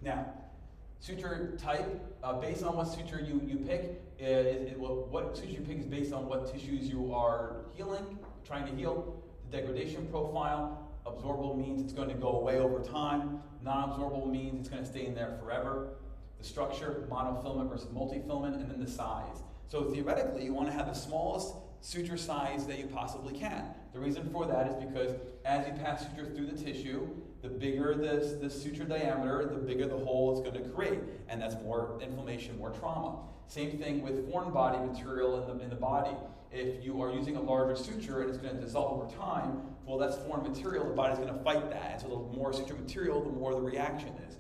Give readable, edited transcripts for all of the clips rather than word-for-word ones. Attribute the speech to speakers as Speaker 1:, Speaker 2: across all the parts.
Speaker 1: Now, suture type, based on what suture you pick, what suture you pick is based on what tissues you are healing, trying to heal. The degradation profile, absorbable means it's going to go away over time. Non-absorbable means it's going to stay in there forever. The structure, monofilament versus multifilament, and then the size. So theoretically, you want to have the smallest suture size that you possibly can. The reason for that is because as you pass suture through the tissue, the bigger the suture diameter, the bigger the hole it's going to create, and that's more inflammation, more trauma. Same thing with foreign body material in the body. If you are using a larger suture and it's going to dissolve over time, well, that's foreign material, the body's going to fight that, and so the more suture material, the more the reaction is.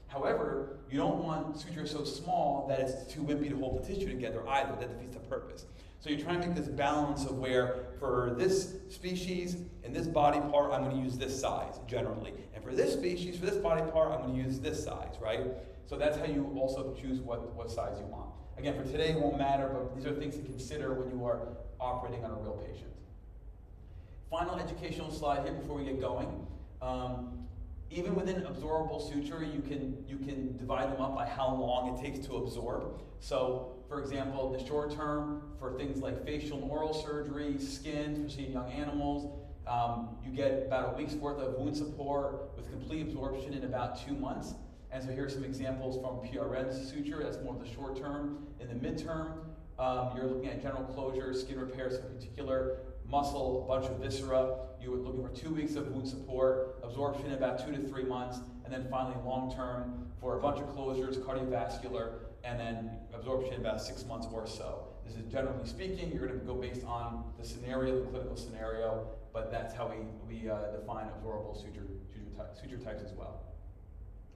Speaker 1: However, you don't want suture so small that it's too wimpy to hold the tissue together either. That defeats the purpose. So you're trying to make this balance of where, for this species and this body part, I'm going to use this size, generally. And for this species, for this body part, I'm going to use this size, right? So that's how you also choose what size you want. Again, for today, it won't matter, but these are things to consider when you are operating on a real patient. Final educational slide here before we get going. Even within absorbable suture, you can divide them up by how long it takes to absorb. So, for example, the short term, for things like facial and oral surgery, skin, especially in young animals, you get about a week's worth of wound support with complete absorption in about 2 months. And so here are some examples from PRN suture. That's more of the short term. In the midterm, you're looking at general closure, skin repairs in particular, muscle, a bunch of viscera. You were looking for 2 weeks of wound support, absorption in about 2 to 3 months, and then finally long term for a bunch of closures, cardiovascular, and then absorption in about 6 months or so. This is generally speaking. You're going to go based on the scenario, the clinical scenario, but that's how we define absorbable suture types as well.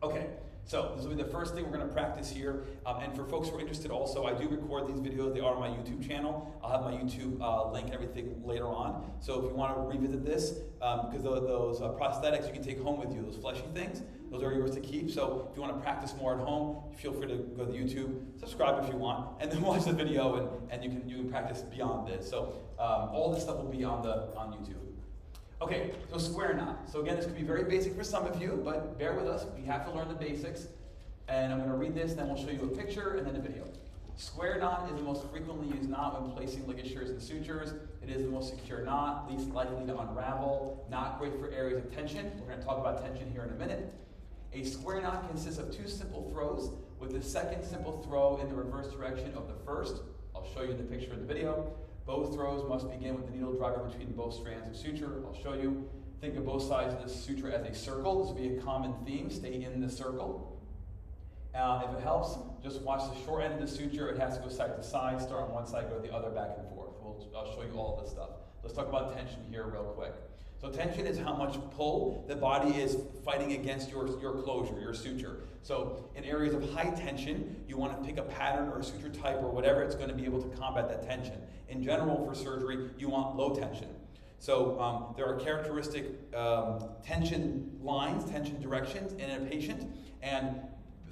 Speaker 1: Okay, so this will be the first thing we're going to practice here. And for folks who are interested also, I do record these videos. They are on my YouTube channel. I'll have my YouTube link and everything later on. So if you want to revisit this, because those prosthetics you can take home with you, those fleshy things, those are yours to keep. So if you want to practice more at home, feel free to go to YouTube, subscribe if you want, and then watch the video, and you can practice beyond this. So all this stuff will be on YouTube. Okay, so square knot. So again, this could be very basic for some of you, but bear with us. We have to learn the basics. And I'm going to read this, then we'll show you a picture and then a video. Square knot is the most frequently used knot when placing ligatures and sutures. It is the most secure knot, least likely to unravel, not great for areas of tension. We're going to talk about tension here in a minute. A square knot consists of 2 simple throws, with the second simple throw in the reverse direction of the first. I'll show you the picture in the video. Both throws must begin with the needle driver between both strands of suture. I'll show you. Think of both sides of the suture as a circle. This will be a common theme. Stay in the circle. If it helps, just watch the short end of the suture. It has to go side to side. Start on one side, go to the other, back and forth. I'll show you all of this stuff. Let's talk about tension here real quick. So tension is how much pull the body is fighting against your closure, your suture. So in areas of high tension, you want to pick a pattern or a suture type or whatever it's going to be able to combat that tension. In general, for surgery, you want low tension. So there are characteristic tension lines, tension directions in a patient, and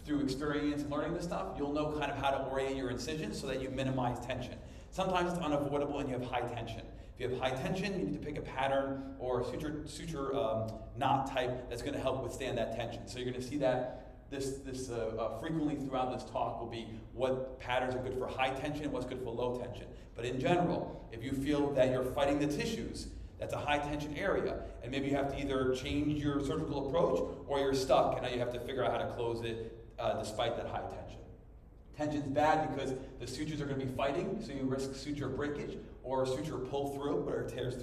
Speaker 1: through experience and learning this stuff, you'll know kind of how to orient your incisions so that you minimize tension. Sometimes it's unavoidable and you have high tension. If you have high tension, you need to pick a pattern or suture knot type that's going to help withstand that tension. So you're going to see that this frequently throughout this talk will be what patterns are good for high tension and what's good for low tension. But in general, if you feel that you're fighting the tissues, that's a high tension area, and maybe you have to either change your surgical approach or you're stuck and now you have to figure out how to close it despite that high tension. Tension's bad because the sutures are going to be fighting, so you risk suture breakage or suture pull through, where it tears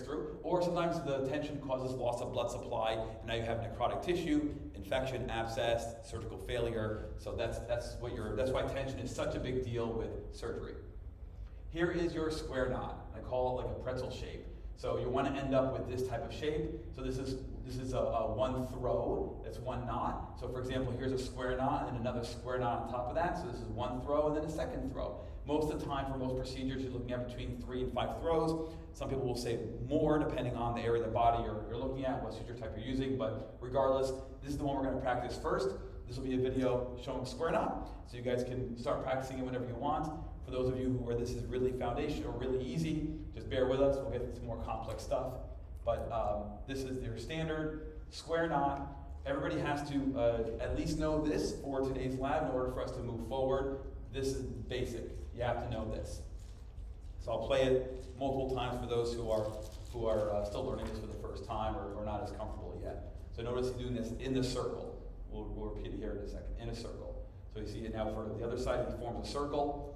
Speaker 1: through, or sometimes the tension causes loss of blood supply, and now you have necrotic tissue, infection, abscess, surgical failure. So that's why tension is such a big deal with surgery. Here is your square knot. I call it like a pretzel shape. So you want to end up with this type of shape. So this is a one throw. That's one knot. So for example, here's a square knot and another square knot on top of that. So this is one throw and then a second throw. Most of the time for most procedures, you're looking at between 3 and 5 throws. Some people will say more depending on the area of the body you're looking at, what suture type you're using. But regardless, this is the one we're going to practice first. This will be a video showing square knot, so you guys can start practicing it whenever you want. For those of you where this is really foundational or really easy, just bear with us. We'll get into more complex stuff. But this is your standard square knot. everybody has to at least know this for today's lab in order for us to move forward. This is basic. You have to know this. So I'll play it multiple times for those who are still learning this for the first time or not as comfortable yet. So notice he's doing this in the circle. We'll repeat it here in a second. In a circle. So you see it now for the other side. He forms a circle,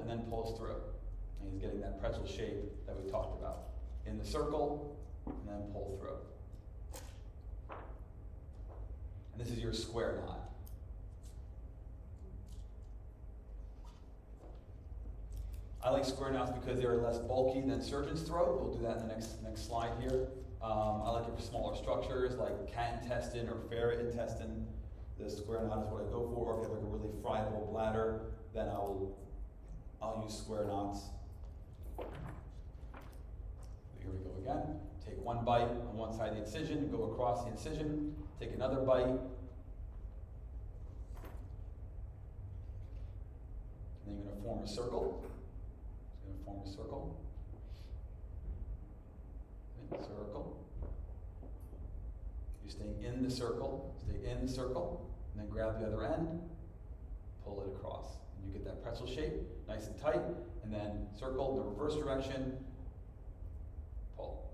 Speaker 1: and then pulls through. And he's getting that pretzel shape that we talked about. In the circle, and then pull through. And this is your square knot. I like square knots because they're less bulky than surgeon's throat. We'll do that in the next slide here. I like it for smaller structures like cat intestine or ferret intestine. The square knot is what I go for. Or if you have like a really friable bladder, then I'll use square knots. Here we go again. Take one bite on one side of the incision, go across the incision, take another bite. And then you're going to form a circle. Form a circle. Okay, circle. You're staying in the circle. Stay in the circle. And then grab the other end. Pull it across. And you get that pretzel shape, nice and tight. And then circle in the reverse direction. Pull.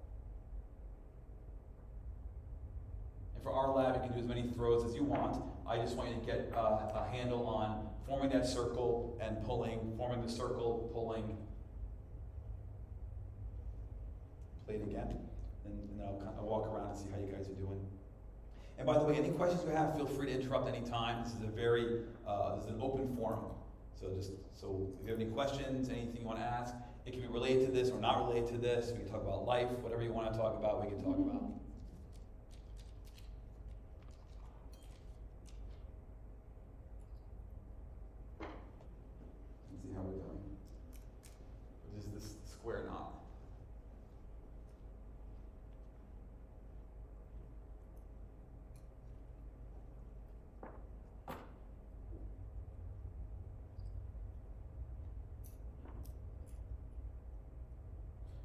Speaker 1: And for our lab, you can do as many throws as you want. I just want you to get a handle on forming that circle and pulling, forming the circle, pulling. Play it again, and then I'll walk around and see how you guys are doing. And by the way, any questions you have, feel free to interrupt any time. This is this is an open forum. So if you have any questions, anything you want to ask, it can be related to this or not related to this. We can talk about life, whatever you want to talk about, we can talk about. Let's see how we're doing. This is this square knot.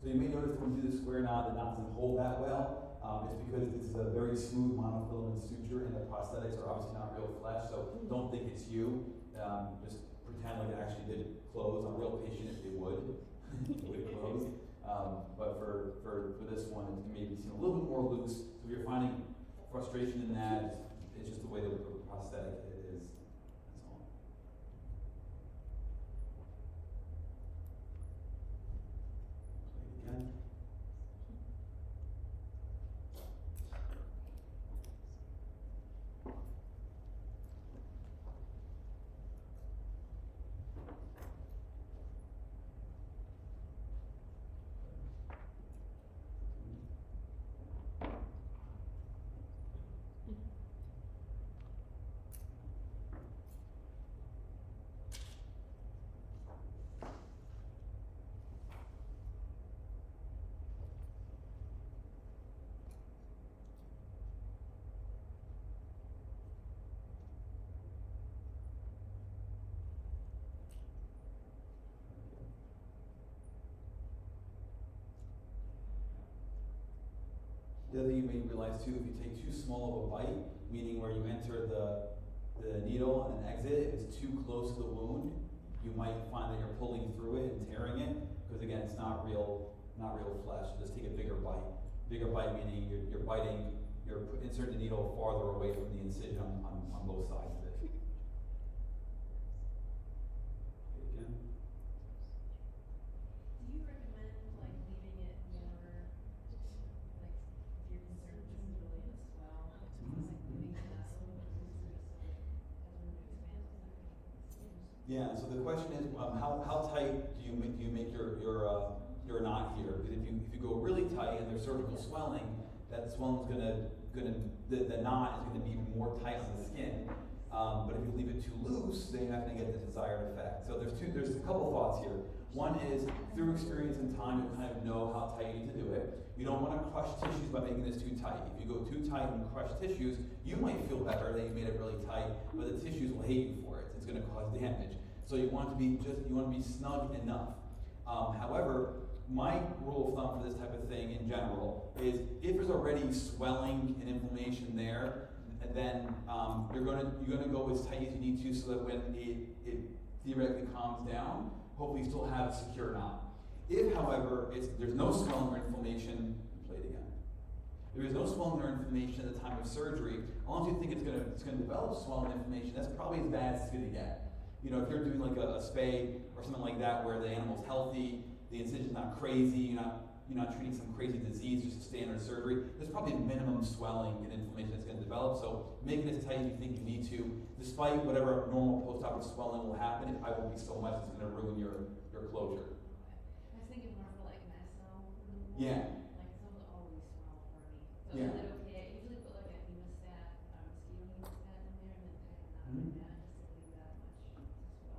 Speaker 1: So you may notice when we do the square knot, the knot doesn't hold that well. It's because this is a very smooth monofilament suture, and the prosthetics are obviously not real flesh, so don't think it's you. Just pretend like it actually did close. I'm a real patient if they would. It would close. But for this one, it may be seen a little bit more loose. So if you're finding frustration in that, it's just the way the prosthetic is. That's all. Again. The other thing you may realize too, if you take too small of a bite, meaning where you enter the needle and then exit, if it's too close to the wound, you might find that you're pulling through it and tearing it, because again, it's not real flesh. Just take a bigger bite. Bigger bite meaning you're biting, you're inserting the needle farther away from the incision on both sides of it. Again.
Speaker 2: Do you recommend like leaving it more, like if you're concerned this is really gonna swell, like leaving it that a little bit looser so that it doesn't really expand?
Speaker 1: Yeah. So the question is, how tight do you make your knot here? Because if you go really tight and there's cervical swelling, that swelling's the knot is gonna be more tight on the skin. But if you leave it too loose, then you're not gonna get the desired effect. So there's a couple thoughts here. One is, through experience and time, you kind of know how tight you need to do it. You don't want to crush tissues by making this too tight. If you go too tight and crush tissues, you might feel better that you made it really tight, but the tissues will hate you for it. It's gonna cause damage. So you want to be snug enough. However, my rule of thumb for this type of thing in general is if there's already swelling and inflammation there, then you're gonna go as tight as you need to so that when it theoretically calms down, hopefully you still have a secure knot. If, however, there's no swelling or inflammation, play it again. There is no swelling or inflammation at the time of surgery. As long as you think it's gonna develop swelling and inflammation, that's probably as bad as it's gonna get. You know, if you're doing like a spay or something like that where the animal's healthy, the incision's not crazy, you're not treating some crazy disease, just a standard surgery, there's probably minimum swelling and inflammation that's gonna develop. So make it as tight as you think you need to, despite whatever normal post-op swelling will happen, it probably won't be so much it's gonna ruin your closure.
Speaker 2: I was thinking more for like meso.
Speaker 1: Yeah.
Speaker 2: Like some would always swell for me. So
Speaker 1: Yeah.
Speaker 2: is it okay? I usually put like a hemostat, mosquito hemostat in there and then tie a knot
Speaker 1: Mhm.
Speaker 2: like that just to leave that much to swell.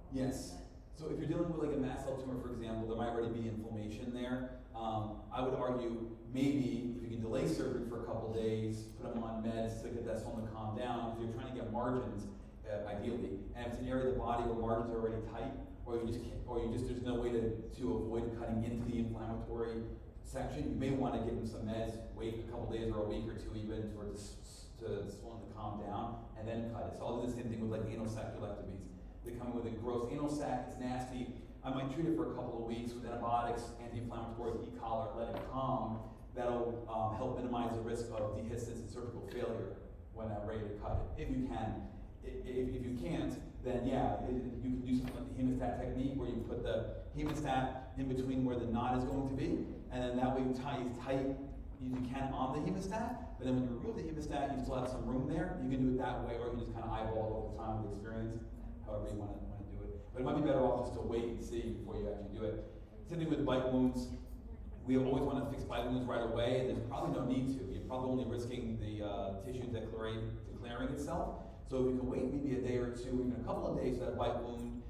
Speaker 1: Yes.
Speaker 2: But
Speaker 1: So if you're dealing with like a mast cell tumor, for example, there might already be inflammation there. I would argue maybe if you can delay surgery for a couple days, put them on meds to get that swelling to calm down, because you're trying to get margins, ideally. And if it's an area of the body where margins are already tight, or you just can't, there's no way to avoid cutting into the inflammatory section, you may want to give them some meds, wait a couple days or a week or two even for it to swelling to calm down, and then cut it. So I'll do the same thing with like anal sacculectomies. They come in with a gross anal sac, it's nasty. I might treat it for a couple of weeks with antibiotics, anti-inflammatories, e-collar, let it calm. That'll help minimize the risk of dehiscence and surgical failure when I'm ready to cut it, if you can. If you can't, then yeah, you can do something like the hemostat technique where you put the hemostat in between where the knot is going to be, and then that way you tie as tight as you can on the hemostat, but then when you remove the hemostat, you still have some room there. You can do it that way, or you can just kind of eyeball it over time with experience, however you want to do it. But it might be better off just to wait and see before you actually do it. Same thing with bite wounds. We always want to fix bite wounds right away, and there's probably no need to. You're probably only risking the tissue declaring itself. So if you can wait maybe a day or two, even a couple of days for that bite wound,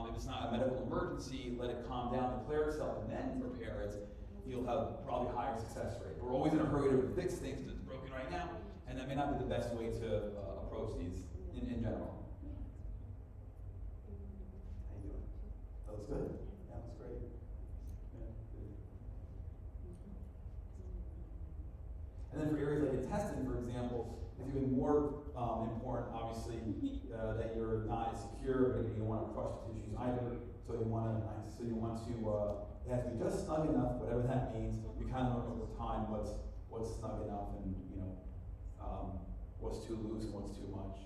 Speaker 1: if it's not a medical emergency, let it calm down, declare itself, and then repair it, you'll have probably higher success rate. We're always in a hurry to fix things because it's broken right now, and that may not be the best way to approach these in general. How you doing? That looks good. Yeah, looks great. Yeah, good. And then for areas like intestine, for example, it's even more important, obviously, that your knot is secure, but you don't want to crush the tissues either. So you want to, it has to be just snug enough, whatever that means. You kind of learn over time what's snug enough, and what's too loose and what's too much.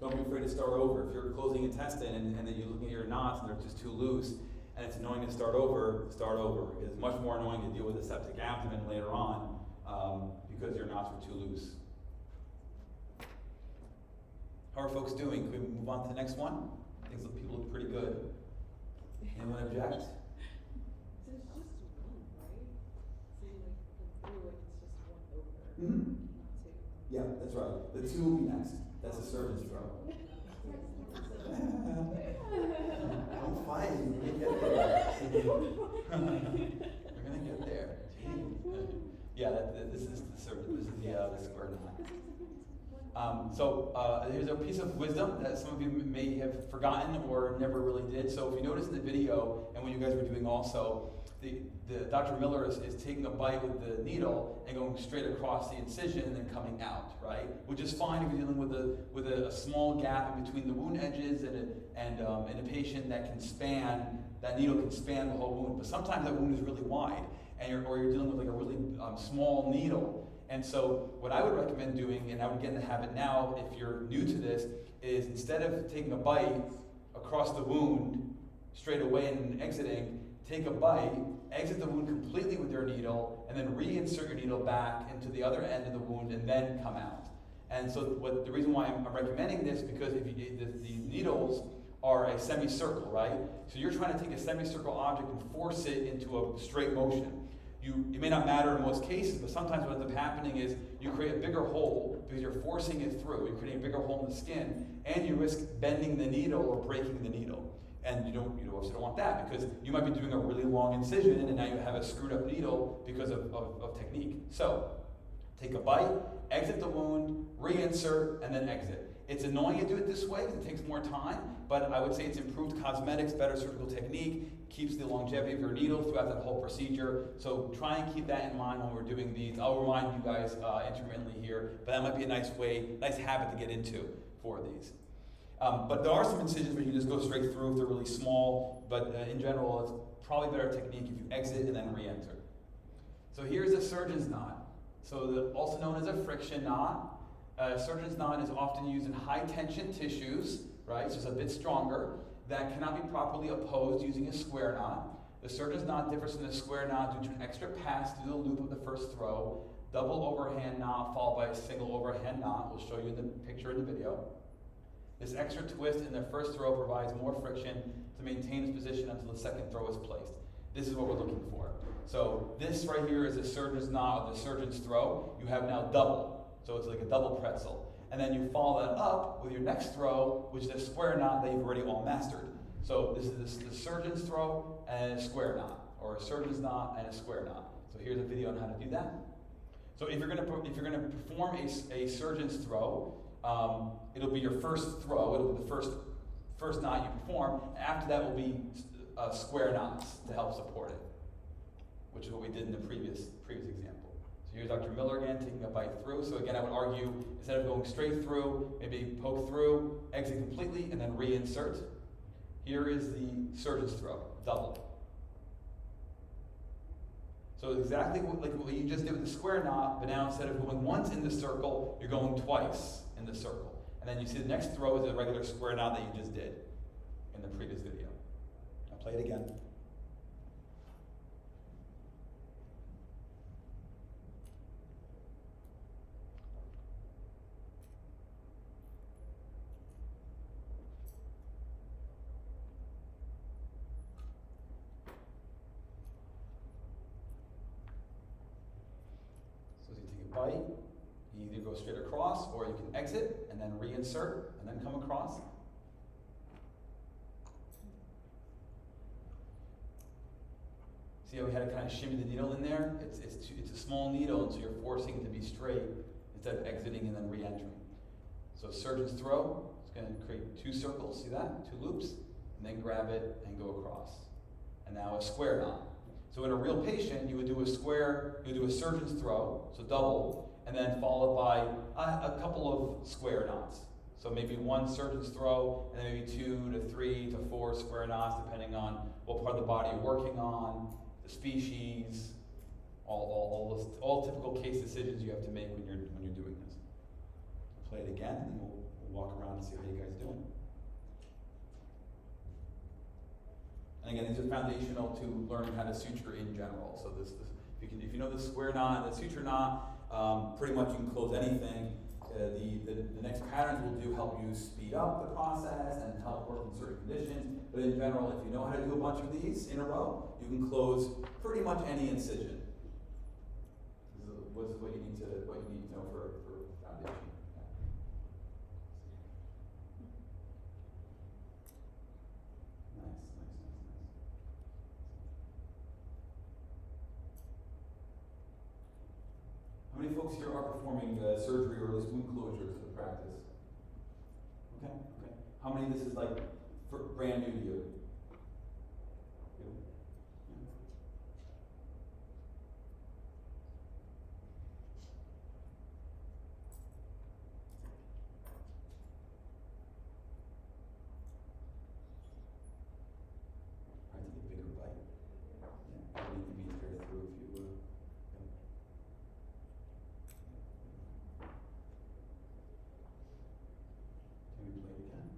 Speaker 1: Don't be afraid to start over. If you're closing intestine and then you're looking at your knots and they're just too loose, and it's annoying to start over, start over. It's much more annoying to deal with a septic abdomen later on because your knots were too loose. How are folks doing? Can we move on to the next one? I think some people look pretty good. Anyone object?
Speaker 3: So it's just one, right? So like the blue, like it's just one over,
Speaker 1: Mm-hmm.
Speaker 3: not two.
Speaker 1: Yeah, that's right. The two will be next. That's a surgeon's throw. Don't fight. We're gonna get there. We're gonna get there. Yeah, this is the surgeon. This is the square knot. Here's a piece of wisdom that some of you may have forgotten or never really did. So if you notice in the video, and when you guys were doing also, Dr. Miller is taking a bite with the needle and going straight across the incision and then coming out, right? Which is fine if you're dealing with a small gap in between the wound edges and a patient that needle can span the whole wound. But sometimes that wound is really wide, or you're dealing with like a really small needle. And so what I would recommend doing, and I would get in the habit now if you're new to this, is instead of taking a bite across the wound straight away and exiting, take a bite, exit the wound completely with your needle, and then reinsert your needle back into the other end of the wound and then come out. And so the reason why I'm recommending this, because if the needles are a semicircle, right? So you're trying to take a semicircle object and force it into a straight motion. It may not matter in most cases, but sometimes what ends up happening is you create a bigger hole because you're forcing it through. You're creating a bigger hole in the skin, and you risk bending the needle or breaking the needle. And you also don't want that, because you might be doing a really long incision and now you have a screwed up needle because of technique. So take a bite, exit the wound, reinsert, and then exit. It's annoying to do it this way because it takes more time, but I would say it's improved cosmetics, better surgical technique, keeps the longevity of your needle throughout that whole procedure. So try and keep that in mind when we're doing these. I'll remind you guys intermittently here, but that might be a nice habit to get into for these. But there are some incisions where you just go straight through if they're really small, but in general, it's probably better technique if you exit and then re-enter. So here's a surgeon's knot. So also known as a friction knot. Surgeon's knot is often used in high tension tissues, right? So it's a bit stronger, that cannot be properly opposed using a square knot. The surgeon's knot differs from the square knot due to an extra pass through the loop of the first throw, double overhand knot followed by a single overhand knot. We'll show you in the picture in the video. This extra twist in the first throw provides more friction to maintain its position until the second throw is placed. This is what we're looking for. So this right here is a surgeon's knot of the surgeon's throw. You have now double. So it's like a double pretzel. And then you follow that up with your next throw, which is a square knot that you've already all mastered. So this is the surgeon's throw and a square knot, or a surgeon's knot and a square knot. So here's a video on how to do that. So if you're going to perform a surgeon's throw, it'll be your first throw. It'll be the first knot you perform. After that will be square knots to help support it, which is what we did in the previous example. So here's Dr. Miller again taking a bite through. So again, I would argue instead of going straight through, maybe poke through, exit completely, and then reinsert. Here is the surgeon's throw, double. So exactly like what you just did with the square knot, but now instead of going once in the circle, you're going twice in the circle. And then you see the next throw is a regular square knot that you just did in the previous video. I'll play it again. Bite, you either go straight across or you can exit and then reinsert and then come across. See how we had to kind of shimmy the needle in there? It's a small needle, and so you're forcing it to be straight instead of exiting and then re-entering. So surgeon's throw, it's going to create two circles, see that? Two loops, and then grab it and go across. And now a square knot. So in a real patient, you would do a surgeon's throw, so double, and then followed by a couple of square knots. So maybe one surgeon's throw, and then maybe 2 to 3 to 4 square knots, depending on what part of the body you're working on, the species, all typical case decisions you have to make when you're doing this. We'll play it again, and then we'll walk around and see how you guys are doing. And again, these are foundational to learning how to suture in general. So if you know the square knot and the suture knot, pretty much you can close anything. The next patterns will help you speed up the process and help work in certain conditions. But in general, if you know how to do a bunch of these in a row, you can close pretty much any incision. This is what you need to know for foundation. How many folks here are performing surgery or at least wound closures in practice? Okay. How many this is like brand new to you? I take a bigger bite. Yeah, you need to be tear through if you. Can we play it again?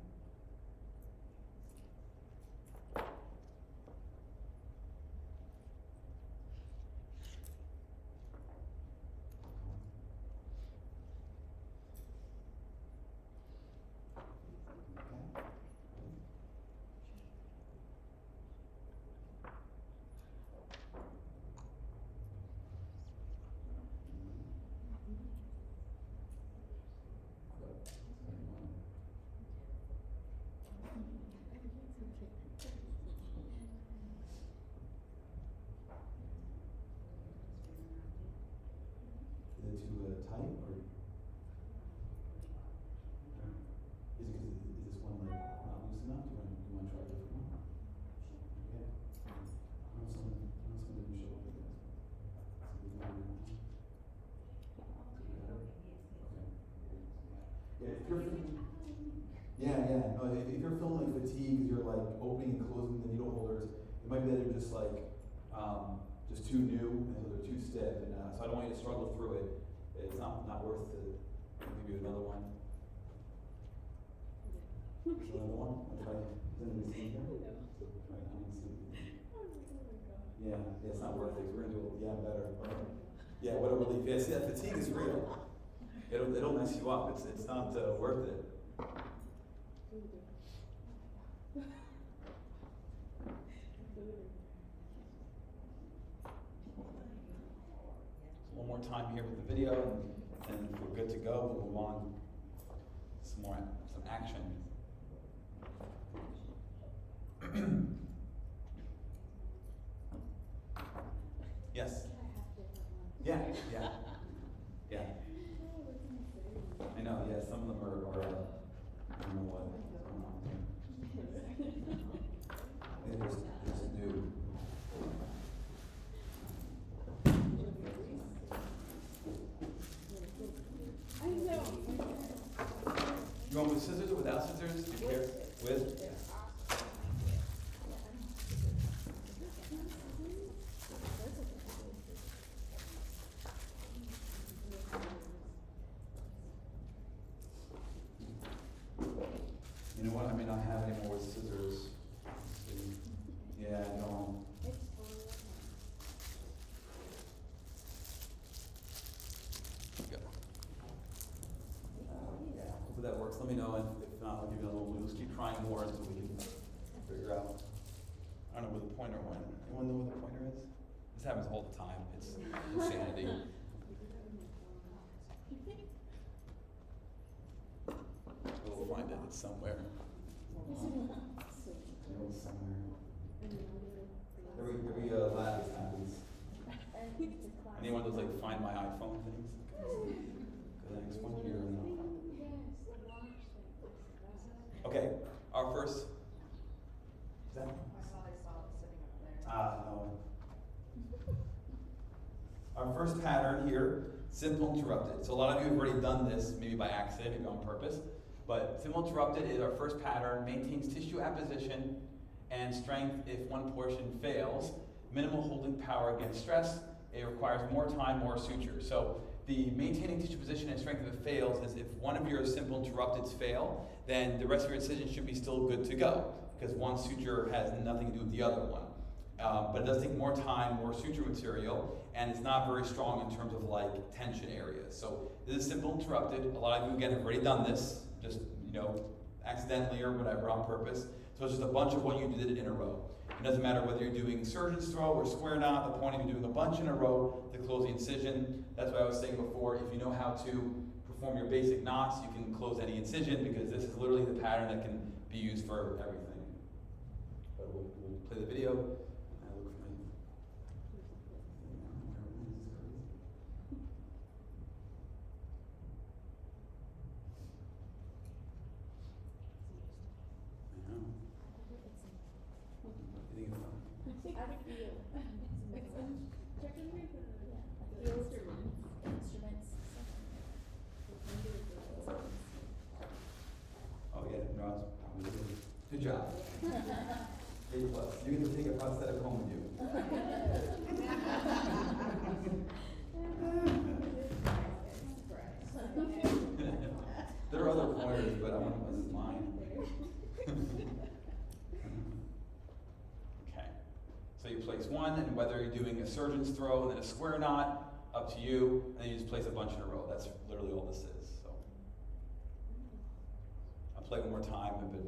Speaker 1: Is it too tight or? you're no, if you're feeling like fatigue because you're like opening and closing the needle holders, it might be that you're just like just too new and so they're too stiff, and so I don't want you to struggle through it. It's not worth it. I'll give you another one. Another one? I'll try. Is anybody seeing here? Right, I don't see. Yeah, it's not worth it. We're gonna do it. Yeah, better. Okay. Yeah, what a relief. Yeah, see that fatigue is real. It'll mess you up. It's not worth it. One more time here with the video, and if we're good to go, we'll move on to some action. Yes. Yeah. I know. Yeah, some of them are I don't know what. There's new.
Speaker 3: I know.
Speaker 1: You want with scissors or without scissors? Do you care? With? You know what? I may not have any more with scissors. Yeah, I don't. Go. Yeah, hopefully that works. Let me know, and if not, I'll give you a little. We'll just keep trying more until we can figure out. I don't know where the pointer went. Anyone know where the pointer is? This happens all the time. It's insanity. We'll find it. It's somewhere. It's somewhere. Every lab this happens. Anyone does like find my iPhone things? The next one here. Okay, our first. Is that? No. Our first pattern here, simple interrupted. So a lot of you have already done this, maybe by accident, maybe on purpose. But simple interrupted is our first pattern, maintains tissue apposition and strength if one portion fails. Minimal holding power against stress. It requires more time, more suture. So the maintaining tissue position and strength if it fails is if one of your simple interrupteds fail, then the rest of your incision should be still good to go because one suture has nothing to do with the other one. But it does take more time, more suture material, and it's not very strong in terms of like tension areas. So this is simple interrupted. A lot of you again have already done this, just accidentally or whatever on purpose. So it's just a bunch of what you did in a row. It doesn't matter whether you're doing surgeon's throw or square knot. The point of you doing a bunch in a row to close the incision. That's what I was saying before. If you know how to perform your basic knots, you can close any incision because this is literally the pattern that can be used for everything. But we'll play the video. I look for my. Oh yeah, no, it's good job. A+. You get to take a prosthetic home with you. There are other pointers, but I want to miss mine. Okay. So you place one, and whether you're doing a surgeon's throw and then a square knot, up to you, and then you just place a bunch in a row. That's literally all this is. So I'll play one more time, but and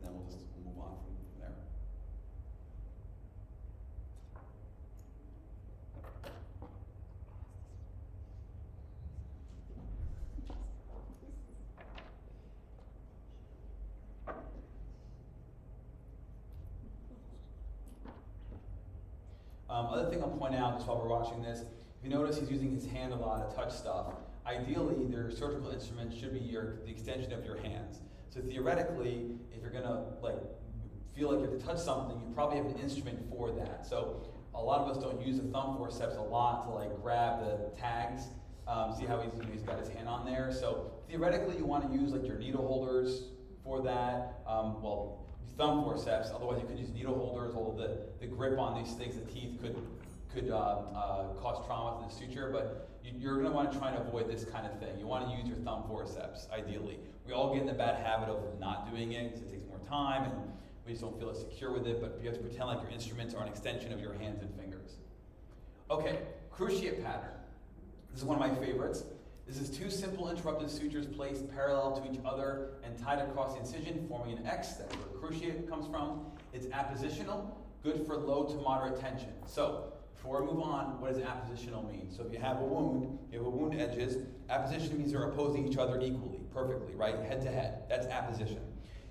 Speaker 1: then we'll just move on from there. Other thing I'll point out just while we're watching this, if you notice he's using his hand a lot to touch stuff. Ideally, their surgical instrument should be the extension of your hands. So theoretically, if you're gonna feel like you have to touch something, you probably have an instrument for that. So a lot of us don't use the thumb forceps a lot to grab the tags. See how he's got his hand on there? So theoretically, you want to use like your needle holders for that. Well, thumb forceps. Otherwise, you could use needle holders. Although the grip on these things, the teeth could cause trauma to the suture. But you're going to want to try and avoid this kind of thing. You want to use your thumb forceps, ideally. We all get in the bad habit of not doing it because it takes more time and we just don't feel as secure with it. But you have to pretend like your instruments are an extension of your hands and fingers. Okay, cruciate pattern. This is one of my favorites. This is two simple interrupted sutures placed parallel to each other and tied across the incision, forming an X. That's where cruciate comes from. It's appositional, good for low to moderate tension. So, before we move on, what does appositional mean? So if you have a wound edges, apposition means they're opposing each other equally, perfectly, right? Head to head. That's apposition.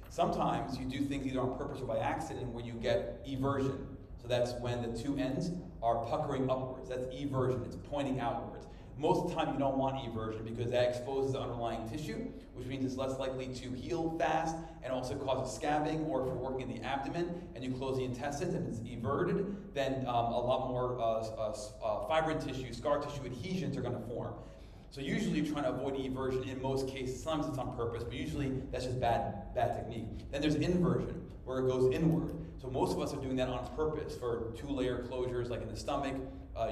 Speaker 1: Sometimes you do things either on purpose or by accident where you get eversion. So that's when the two ends are puckering upwards. That's eversion. It's pointing outwards. Most of the time you don't want eversion because that exposes the underlying tissue, which means it's less likely to heal fast and also causes scabbing. Or if you're working in the abdomen and you close the intestines and it's everted, then a lot more fibrin tissue, scar tissue adhesions are going to form. So usually you're trying to avoid eversion in most cases. Sometimes it's on purpose, but usually that's just bad technique. Then there's inversion, where it goes inward. So most of us are doing that on purpose for two-layer closures like in the stomach,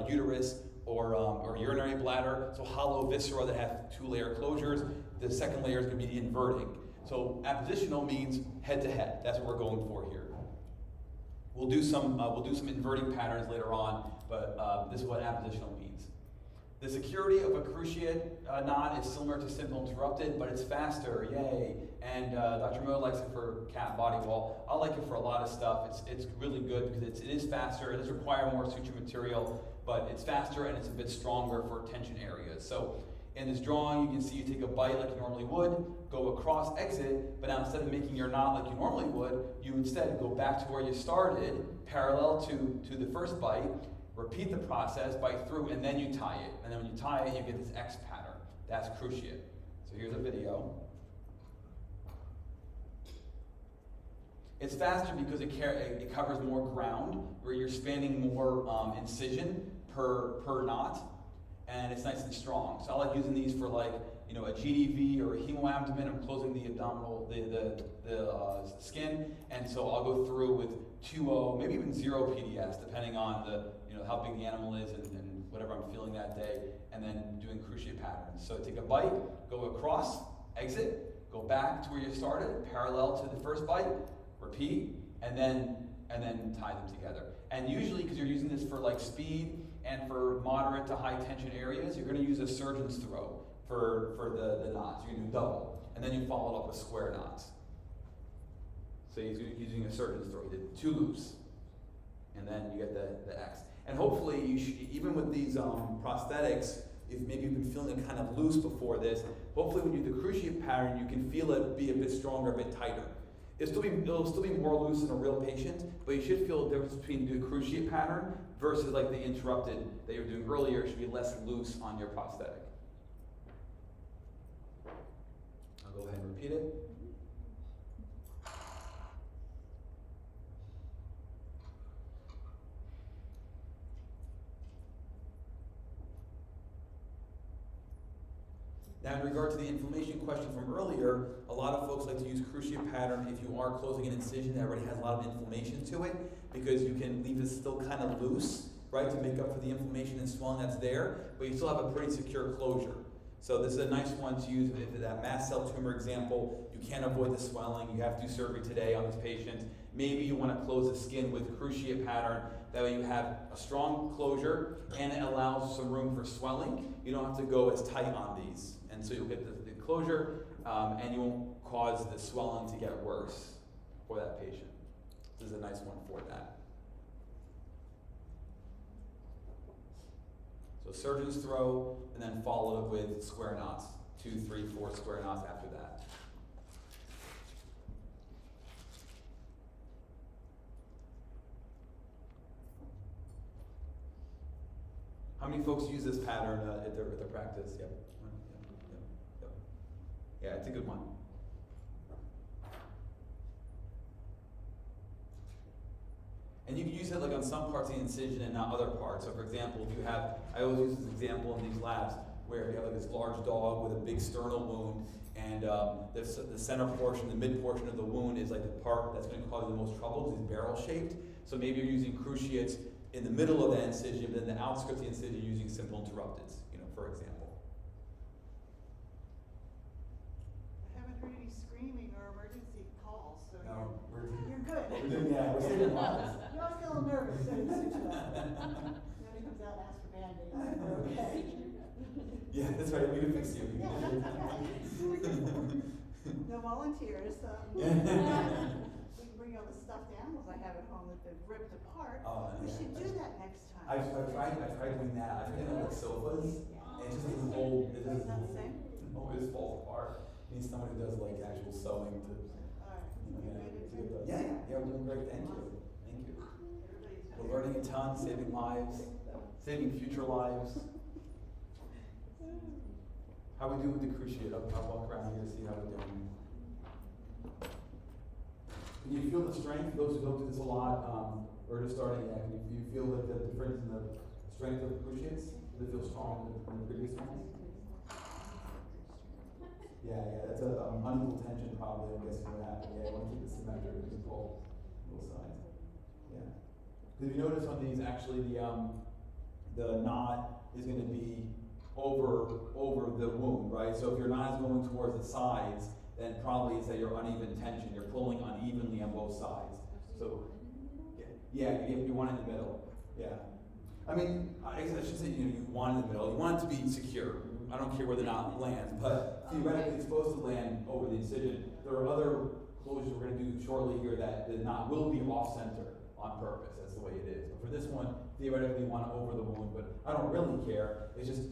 Speaker 1: uterus, or urinary bladder. So hollow viscera that have two-layer closures. The second layer is going to be the inverting. So appositional means head-to-head. That's what we're going for here. We'll do some inverting patterns later on, but this is what appositional means. The security of a cruciate knot is similar to simple interrupted, but it's faster, yay. And Dr. Miller likes it for cat body wall. I like it for a lot of stuff. It's really good because it is faster. It does require more suture material, but it's faster and it's a bit stronger for tension areas. So in this drawing, you can see you take a bite like you normally would, go across, exit, but now instead of making your knot like you normally would, you instead go back to where you started, parallel to the first bite, repeat the process, bite through, and then you tie it. And then when you tie it, you get this X pattern. That's cruciate. So here's a video. It's faster because it covers more ground, where you're spanning more incision per knot, and it's nice and strong. So I like using these for like, a GDV or a hemoabdomen. I'm closing the abdominal, the skin, and so I'll go through with 2.0, maybe even 0 PDS, depending on how big the animal is and whatever I'm feeling that day, and then doing cruciate patterns. So take a bite, go across, exit, go back to where you started, parallel to the first bite, repeat, and then tie them together. And usually, because you're using this for like speed and for moderate to high tension areas, you're going to use a surgeon's throw for the knots. You're going to do double, and then you follow it up with square knots. So he's using a surgeon's throw. He did 2 loops, and then you get the X. And hopefully, even with these prosthetics, if maybe you've been feeling it kind of loose before this, hopefully when you do the cruciate pattern, you can feel it be a bit stronger, a bit tighter. It'll still be more loose in a real patient, but you should feel the difference between the cruciate pattern versus like the interrupted that you were doing earlier. It should be less loose on your prosthetic. I'll go ahead and repeat it. Now, in regard to the inflammation question from earlier, a lot of folks like to use cruciate pattern if you are closing an incision that already has a lot of inflammation to it, because you can leave it still kind of loose, right, to make up for the inflammation and swelling that's there, but you still have a pretty secure closure. So this is a nice one to use if that mast cell tumor example, you can't avoid the swelling, you have to do surgery today on these patients. Maybe you want to close the skin with cruciate pattern, that way you have a strong closure and it allows some room for swelling. You don't have to go as tight on these. And so you'll get the closure and you won't cause the swelling to get worse for that patient. This is a nice one for that. So surgeon's throw, and then follow it with square knots. 2, 3, 4 square knots after that. How many folks use this pattern at their practice? Yep. Yep. Yeah, it's a good one. And you can use it like on some parts of the incision and not other parts. So for example, if you have, I always use this example in these labs, where if you have like this large dog with a big sternal wound, and the center portion, the mid portion of the wound is like the part that's going to cause the most trouble because it's barrel shaped. So maybe you're using cruciates in the middle of the incision, but then the outskirts of the incision you're using simple interrupteds, for example.
Speaker 4: I haven't heard any screaming or emergency calls, so
Speaker 1: No,
Speaker 4: you're good.
Speaker 1: we're saving lives.
Speaker 4: You always get a little nervous, so you switch it up. Nobody comes out and asks for Band-Aids, we're okay.
Speaker 1: Yeah, that's right. We can fix you.
Speaker 4: Yeah, that's okay. No volunteers, we
Speaker 1: Yeah.
Speaker 4: can bring all the stuffed animals I have at home that they've ripped apart.
Speaker 1: Oh,
Speaker 4: We
Speaker 1: yeah.
Speaker 4: should do that next time.
Speaker 1: I've tried doing that. I've tried doing like sofas, and it just doesn't hold. It
Speaker 4: It's
Speaker 1: doesn't.
Speaker 4: not the same?
Speaker 1: Always falls apart. You need someone who does like actual sewing to.
Speaker 4: Alright, you ready to take it?
Speaker 1: Yeah, we're doing great. Thank you. Thank you.
Speaker 4: Everybody's
Speaker 1: We're learning a ton, saving lives, saving future lives. How we do with the cruciate? I'll walk around here and see how we're doing. Can you feel the strength? Those who don't do this a lot, or just starting out, can you feel like the difference in the strength of the cruciates? Does it feel stronger than the previous ones? Yeah, that's a unequal tension probably, I'm guessing what happened. Yeah, you want to keep it symmetric as you pull both sides. Yeah. Because if you notice on these, actually the knot is going to be over the wound, right? So if your knot is going towards the sides, then probably it's that you're uneven tension. You're pulling unevenly on both sides. So you want it in the middle. Yeah. I mean, I guess I should say you want it in the middle. You want it to be secure. I don't care where the knot lands, but theoretically it's supposed to land over the incision. There are other closures we're going to do shortly here that the knot will be off center on purpose. That's the way it is. But for this one, theoretically you want it over the wound, but I don't really care. It's just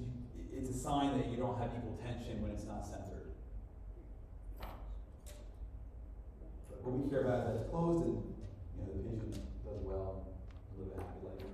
Speaker 1: it's a sign that you don't have equal tension when it's not centered. But what we care about is that it's closed and the patient does well, live a happy life.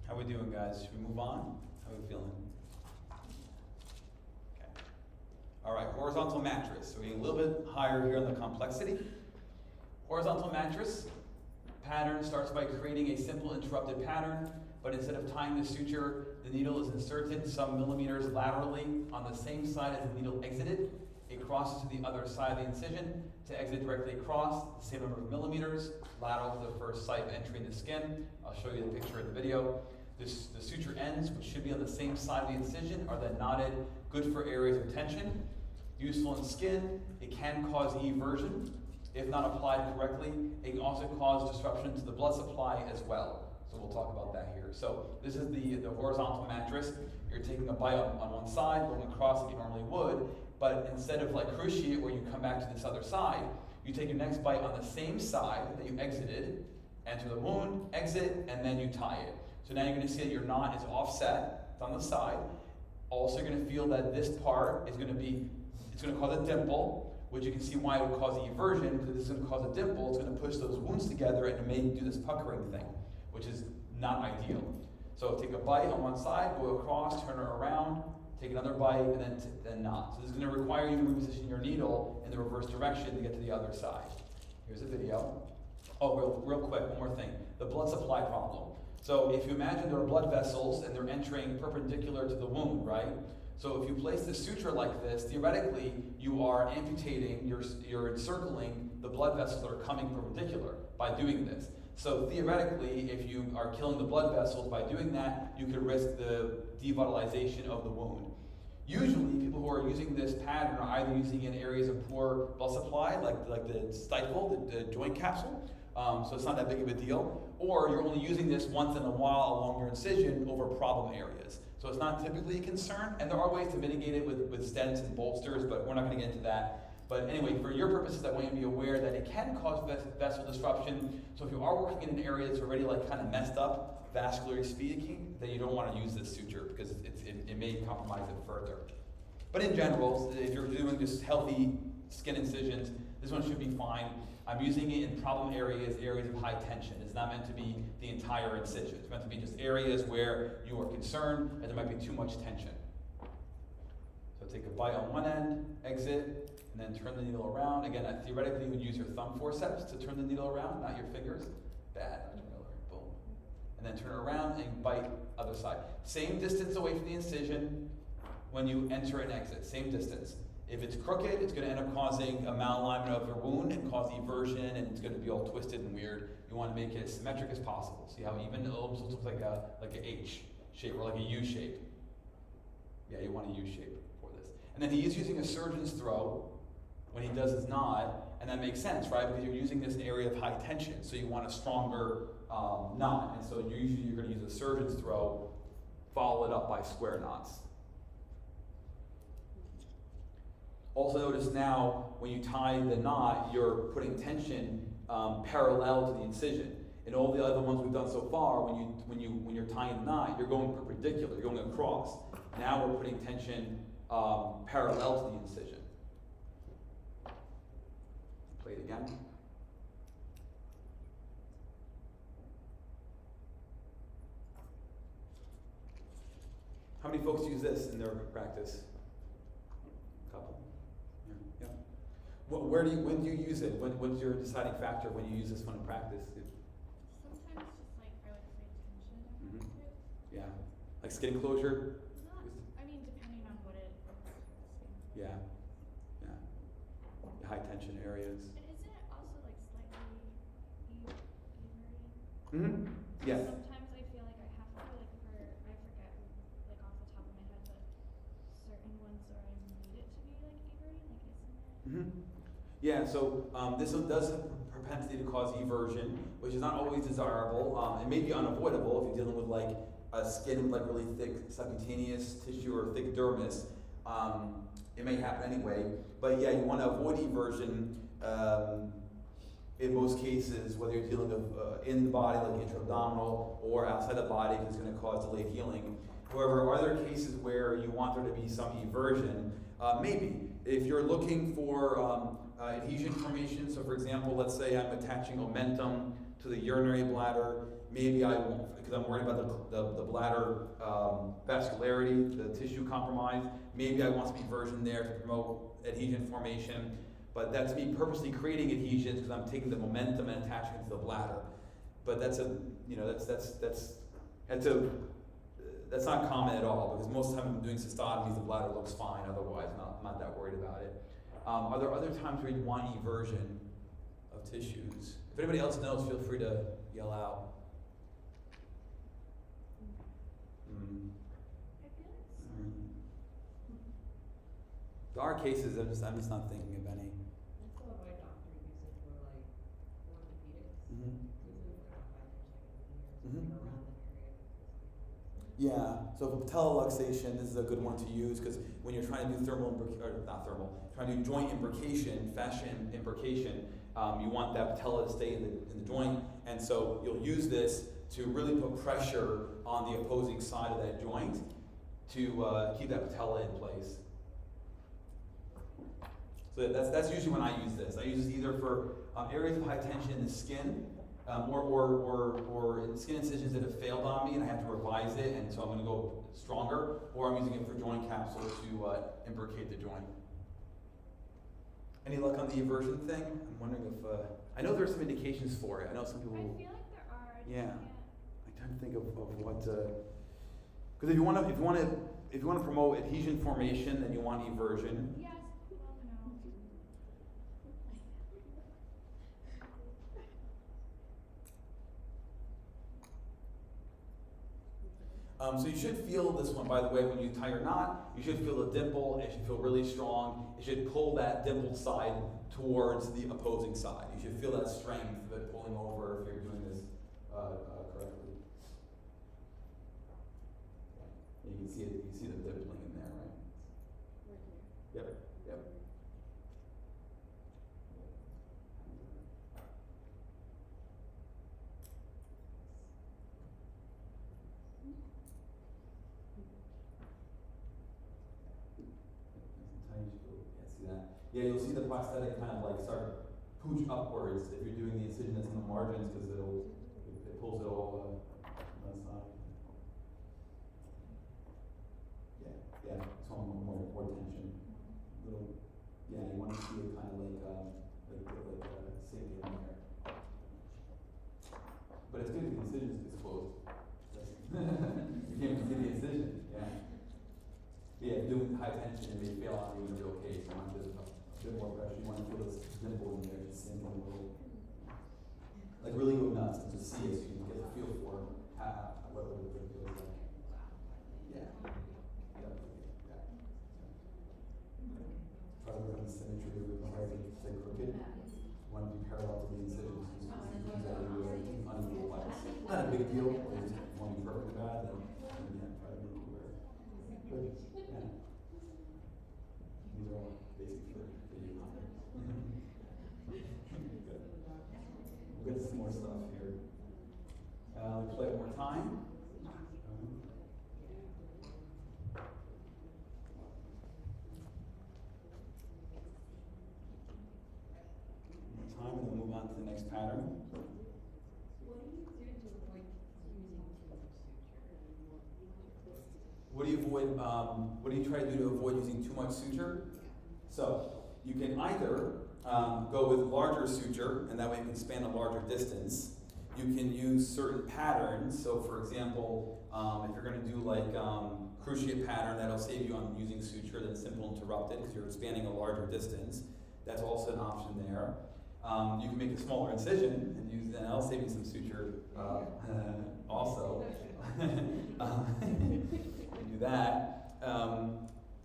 Speaker 1: How we doing, guys? Should we move on? How are we feeling? Okay. All right, horizontal mattress. So we're getting a little bit higher here on the complexity. Horizontal mattress pattern starts by creating a simple interrupted pattern, but instead of tying the suture, the needle is inserted some millimeters laterally on the same side as the needle exited. It crosses to the other side of the incision to exit directly across, the same number of millimeters, lateral to the first site of entry in the skin. I'll show you the picture in the video. The suture ends, which should be on the same side of the incision, are then knotted, good for areas of tension. Useful in skin, it can cause eversion. If not applied correctly, it can also cause disruption to the blood supply as well. So we'll talk about that here. So this is the horizontal mattress. You're taking a bite on one side, going across like you normally would, but instead of like cruciate where you come back to this other side, you take your next bite on the same side that you exited, enter the wound, exit, and then you tie it. So now you're going to see that your knot is offset, it's on the side. Also, you're going to feel that this part is going to cause a dimple, which you can see why it would cause eversion, because this is going to cause a dimple. It's going to push those wounds together and it may do this puckering thing, which is not ideal. So take a bite on one side, go across, turn it around, take another bite, and then knot. So this is going to require you to reposition your needle in the reverse direction to get to the other side. Here's a video. Oh, real quick, one more thing. The blood supply problem. So if you imagine there are blood vessels and they're entering perpendicular to the wound, right? So if you place the suture like this, theoretically, you are amputating, you're encircling the blood vessels that are coming perpendicular by doing this. So theoretically, if you are killing the blood vessels by doing that, you could risk the devitalization of the wound. Usually, people who are using this pattern are either using it in areas of poor blood supply, like the stifle, the joint capsule, so it's not that big of a deal, or you're only using this once in a while along your incision over problem areas. So it's not typically a concern, and there are ways to mitigate it with stents and bolsters, but we're not going to get into that. But anyway, for your purposes, I want you to be aware that it can cause vessel disruption. So if you are working in an area that's already like kind of messed up, vascularly speaking, then you don't want to use this suture because it may compromise it further. But in general, if you're doing just healthy skin incisions, this one should be fine. I'm using it in problem areas, areas of high tension. It's not meant to be the entire incision. It's meant to be just areas where you are concerned and there might be too much tension. So take a bite on one end, exit, and then turn the needle around. Again, theoretically you would use your thumb forceps to turn the needle around, not your fingers. Bad, boom. And then turn it around and bite other side. Same distance away from the incision when you enter and exit, same distance. If it's crooked, it's going to end up causing a malalignment of your wound and cause eversion, and it's going to be all twisted and weird. You want to make it as symmetric as possible. See how even it almost looks like a H shape or like a U shape. Yeah, you want a U shape for this. And then he is using a surgeon's throw when he does his nod, and that makes sense, right? Because you're using this area of high tension, so you want a stronger knot. And so you're going to use a surgeon's throw, follow it up by square knots. Also notice now, when you tie the knot, you're putting tension parallel to the incision. In all the other ones we've done so far, when you're tying the knot, you're going perpendicular, you're going across. Now we're putting tension parallel to the incision. Play it again. How many folks use this in their practice? Couple. Yeah. When do you use it? What's your deciding factor when you use this one in practice?
Speaker 2: Sometimes just like, I would say tension.
Speaker 1: Mm-hmm. Yeah. Like skin closure?
Speaker 2: Depending on what it is.
Speaker 1: Yeah. Yeah. The high tension areas.
Speaker 2: And isn't it also like slightly every?
Speaker 1: Mm-hmm. Yes.
Speaker 2: Sometimes I feel like I have to I forget like off the top of my head, but certain ones where I need it to be like every, like isn't it?
Speaker 1: Mm-hmm. Yeah, so this one does have propensity to cause eversion, which is not always desirable. It may be unavoidable if you're dealing with like a skin with like really thick subcutaneous tissue or thick dermis. It may happen anyway, but yeah, you want to avoid eversion in most cases, whether you're dealing with in the body, like intra-abdominal, or outside the body, because it's going to cause delayed healing. However, are there cases where you want there to be some eversion? Maybe. If you're looking for adhesion formation, so for example, let's say I'm attaching omentum to the urinary bladder, maybe I won't, because I'm worried about the bladder vascularity, the tissue compromise. Maybe I want some eversion there to promote adhesion formation, but that's me purposely creating adhesions because I'm taking the momentum and attaching it to the bladder. But that's not common at all, because most of the time I'm doing cystotomies, the bladder looks fine, otherwise I'm not that worried about it. Are there other times where you want eversion of tissues? If anybody else knows, feel free to yell out.
Speaker 2: I feel like
Speaker 1: There are cases, I'm just not thinking of any.
Speaker 5: That's what my doctor uses it for, like orthopedics.
Speaker 1: Mm-hmm.
Speaker 5: Uses it for like high tension
Speaker 1: Mhm.
Speaker 5: around the area.
Speaker 1: Yeah, so for patella luxation, this is a good one to use because when you're trying to do trying to do joint imbrication, fascia imbrication, you want that patella to stay in the joint, and so you'll use this to really put pressure on the opposing side of that joint to keep that patella in place. So that's usually when I use this. I use this either for areas of high tension in the skin, or in skin incisions that have failed on me and I have to revise it, and so I'm going to go stronger, or I'm using it for joint capsules to imbricate the joint. Any luck on the eversion thing? I'm wondering if I know there's some indications for it. I know some people.
Speaker 2: I feel like there are.
Speaker 1: Yeah. I'm trying to think of what. Because if you want to promote adhesion formation, then you want eversion.
Speaker 2: Yes. Well, no.
Speaker 1: So you should feel this one, by the way, when you tie your knot, you should feel a dimple, it should feel really strong. It should pull that dimpled side towards the opposing side. You should feel that strength of it pulling over if you're doing this correctly. You can see it, you see the dimpling in there, right?
Speaker 3: Right here.
Speaker 1: Yep, yep. Yeah, you'll see the prosthetic kind of like start pooch upwards if you're doing the incision that's in the margins, because it pulls it all on that side. Yeah, it's all more tension. Little, yeah, you want to see it kind of like sink in there. But it's good if the incision is closed. You can't see the incision, yeah. Yeah, doing high tension, it may fail on you, it'll be okay. So you want just a bit more pressure. You want to feel this dimple in there, just sink in a little. Like really go nuts and just see it so you can get a feel for what it feels like. Yeah. Try to work on the symmetry with the heart, say crooked. You want to be parallel to the incision. So you use that unequal bias. Not a big deal. You just want to be perfect about it, then try to make it work. Good. Yeah. These are all basic for you. Good. We'll get to some more stuff here. Let's play it one more time. And then move on to the next pattern.
Speaker 5: What do you do to avoid using too much suture?
Speaker 1: What do you try to do to avoid using too much suture? So you can either go with larger suture, and that way you can span a larger distance. You can use certain patterns. So for example, if you're going to do like cruciate pattern, that'll save you on using suture than simple interrupted because you're spanning a larger distance. That's also an option there. You can make a smaller incision and use, and that'll save you some suture also. You can do that.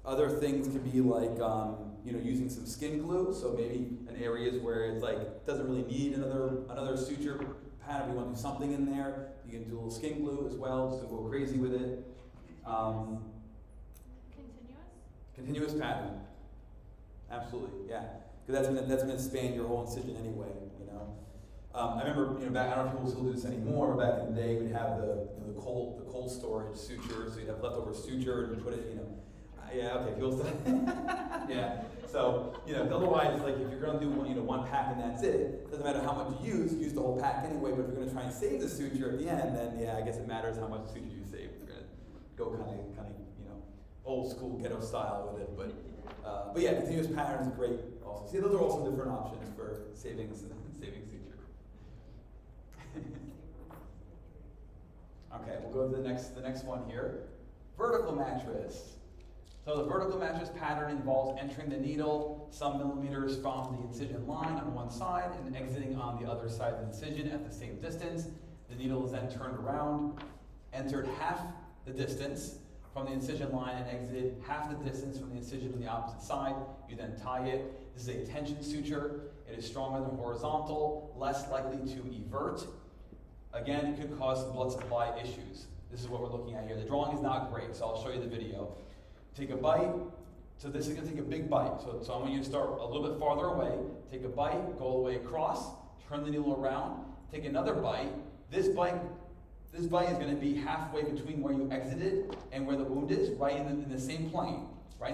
Speaker 1: Other things can be like using some skin glue. So maybe in areas where it's like doesn't really need another suture pattern, we want to do something in there. You can do a little skin glue as well, just to go crazy with it. Continuous pattern. Absolutely, yeah. Because that's gonna span your whole incision anyway, you know. I remember, back, I don't know if people still do this anymore, but back in the day we'd have the cold storage suture, so you'd have leftover suture and you put it, yeah, okay, people still, yeah. So, otherwise, like if you're gonna do one pack and that's it, doesn't matter how much you use the whole pack anyway, but if you're gonna try and save the suture at the end, then yeah, I guess it matters how much suture you save. If you're gonna go kind of, old school ghetto style with it, but yeah, continuous pattern is great also. See, those are also different options for saving suture. Okay, we'll go to the next one here. Vertical mattress. So the vertical mattress pattern involves entering the needle some millimeters from the incision line on one side and exiting on the other side of the incision at the same distance. The needle is then turned around, entered half the distance from the incision line and exited half the distance from the incision on the opposite side. You then tie it. This is a tension suture. It is stronger than horizontal, less likely to evert. Again, it could cause some blood supply issues. This is what we're looking at here. The drawing is not great, so I'll show you the video. Take a bite. So this is going to take a big bite. So I want you to start a little bit farther away. Take a bite, go all the way across, turn the needle around, take another bite. This bite is going to be halfway between where you exited and where the wound is, right in the same plane, but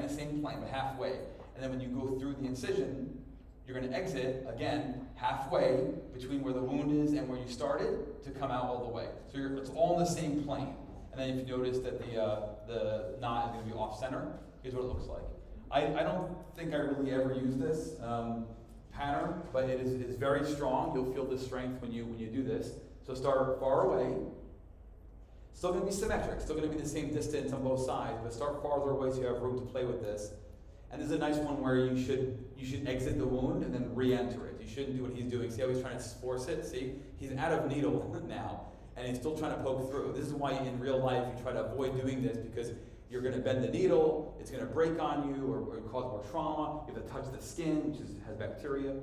Speaker 1: halfway. And then when you go through the incision, you're going to exit, again, halfway between where the wound is and where you started to come out all the way. So it's all in the same plane. And then if you notice that the knot is going to be off-center, here's what it looks like. I don't think I really ever use this pattern, but it is very strong. You'll feel the strength when you do this. So start far away. Still going to be symmetric, still going to be the same distance on both sides, but start farther away so you have room to play with this. And this is a nice one where you should exit the wound and then re-enter it. You shouldn't do what he's doing. See how he's trying to force it? See? He's out of needle now, and he's still trying to poke through. This is why in real life you try to avoid doing this, because you're going to bend the needle, it's going to break on you or cause more trauma. You have to touch the skin, which has bacteria.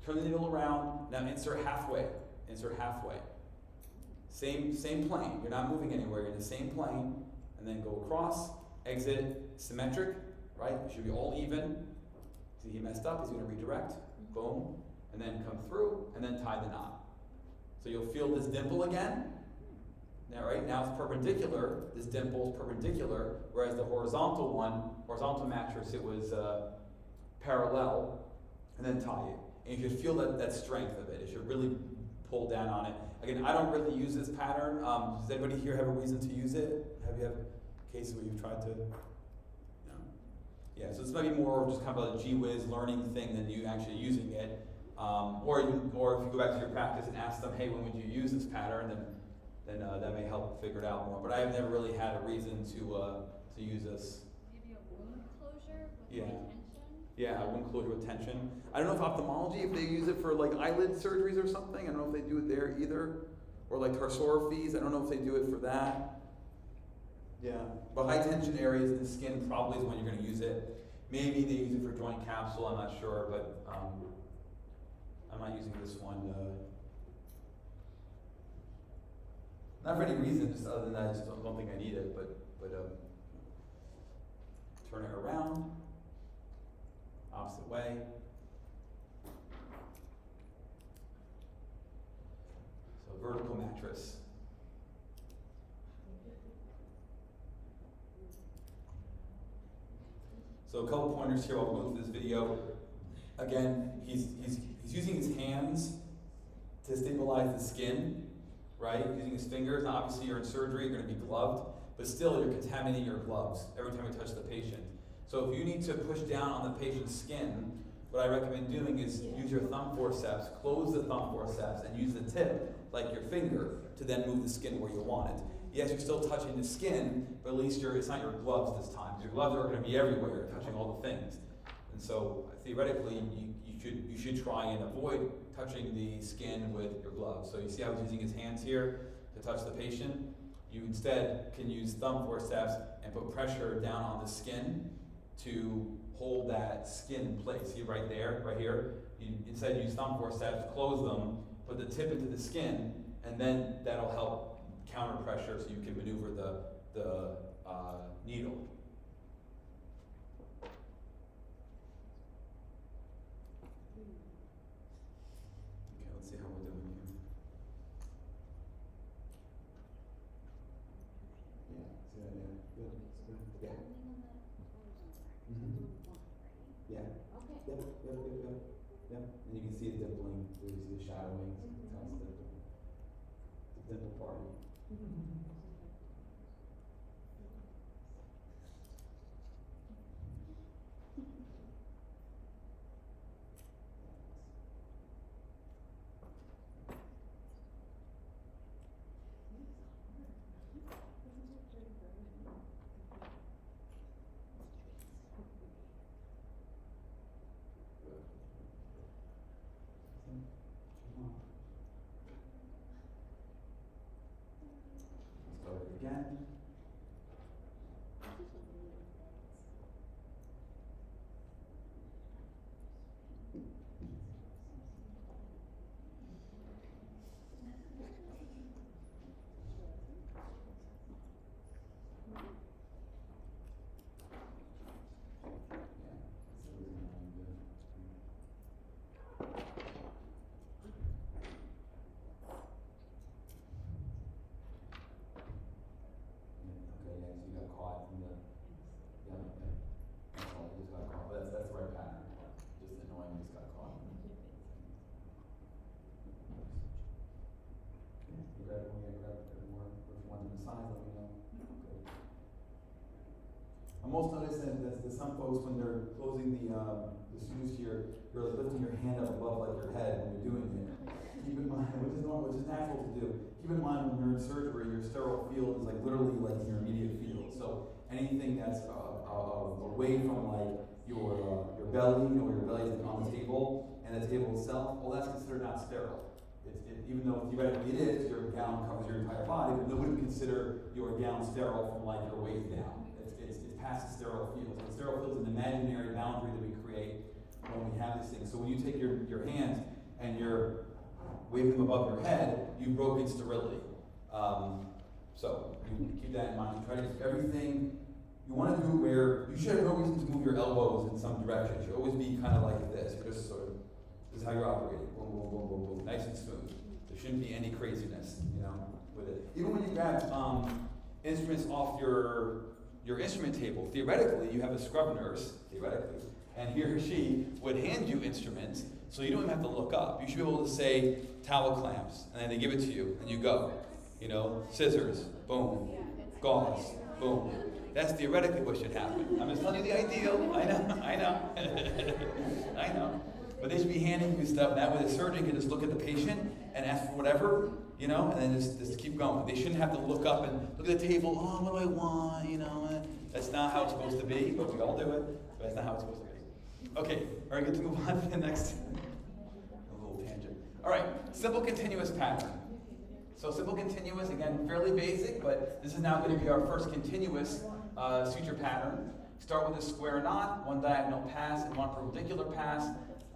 Speaker 1: Turn the needle around. Now insert halfway. Insert halfway. Same plane. You're not moving anywhere. You're in the same plane. And then go across, exit, symmetric, right? It should be all even. See, he messed up. He's going to redirect. Boom. And then come through, and then tie the knot. So you'll feel this dimple again. Now, right now it's perpendicular. This dimple is perpendicular, whereas the horizontal mattress, it was parallel. and then tie it. And you should feel that strength of it. It should really pull down on it. Again, I don't really use this pattern. Does anybody here have a reason to use it? Have you cases where you've tried to? No. Yeah, so this might be more of just kind of a gee whiz learning thing than you actually using it. Or if you go back to your practice and ask them, hey, when would you use this pattern? Then that may help figure it out more. But I have never really had a reason to use this.
Speaker 2: Maybe a wound closure with
Speaker 1: Yeah.
Speaker 2: tension?
Speaker 1: Yeah, wound closure with tension. I don't know if ophthalmology, if they use it for like eyelid surgeries or something. I don't know if they do it there either. Or like tarsorrhaphies, I don't know if they do it for that. Yeah, but high tension areas in the skin probably is when you're going to use it. Maybe they use it for joint capsule, I'm not sure, but I'm not using this one. Not for any reason, just other than that, I just don't think I need it, but turn it around, opposite way. So vertical mattress. So a couple pointers here while we go through this video. Again, he's using his hands to stabilize the skin, right? Using his fingers. Now obviously you're in surgery, you're going to be gloved, but still you're contaminating your gloves every time you touch the patient. So if you need to push down on the patient's skin, what I recommend doing is use your thumb forceps, close the thumb forceps, and use the tip, like your finger, to then move the skin where you want it. Yes, you're still touching the skin, but at least it's not your gloves this time. Your gloves are going to be everywhere, touching all the things. And so theoretically, you should try and avoid touching the skin with your gloves. So you see how he's using his hands here to touch the patient? You instead can use thumb forceps and put pressure down on the skin to hold that skin in place. See right there, right here? You instead use thumb forceps, close them, put the tip into the skin, and then that'll help counter pressure so you can maneuver the needle. Okay, let's see how we're doing here. Yeah, see that? Yeah, good. Yeah. Mm-hmm. Yeah.
Speaker 2: Okay.
Speaker 1: Yep. And you can see it dimpling. You see the shadowing. That's the dimple party. Let's go again. Most notice that some folks, when they're closing the sutures here, you're like lifting your hand up above like your head when you're doing it. Keep in mind, which is normal, which is natural to do. Keep in mind when you're in surgery, your sterile field is like literally like your immediate field. So anything that's away from like your belly, or your belly is on the table, and the table itself, well, that's considered not sterile. Even though theoretically it is, your gown covers your entire body, but nobody would consider your gown sterile from like your waist down. It's past the sterile field. So the sterile field is an imaginary boundary that we create when we have these things. So when you take your hands and you're waving them above your head, you've broken sterility. So you keep that in mind. You try to do everything. You want to do it where you should have no reason to move your elbows in some direction. You should always be kind of like this. You're just sort of, this is how you're operating. Boom, boom, boom, boom, boom. Nice and smooth. There shouldn't be any craziness, with it. Even when you grab instruments off your instrument table, theoretically, you have a scrub nurse, and he or she would hand you instruments, so you don't even have to look up. You should be able to say towel clamps, and then they give it to you, and you go. You know, scissors, boom, gauze, boom. That's theoretically what should happen. I'm just telling you the ideal. I know. I know. But they should be handing you stuff. That way the surgeon can just look at the patient and ask for whatever, you know, and then just keep going. They shouldn't have to look up and look at the table, oh, what do I want, you know. That's not how it's supposed to be, but we all do it. But that's not how it's supposed to be. Okay, are we good to move on to the next? A little tangent. All right, simple continuous pattern. So simple continuous, again, fairly basic, but this is now going to be our first continuous suture pattern. Start with a square knot, one diagonal pass and one perpendicular pass.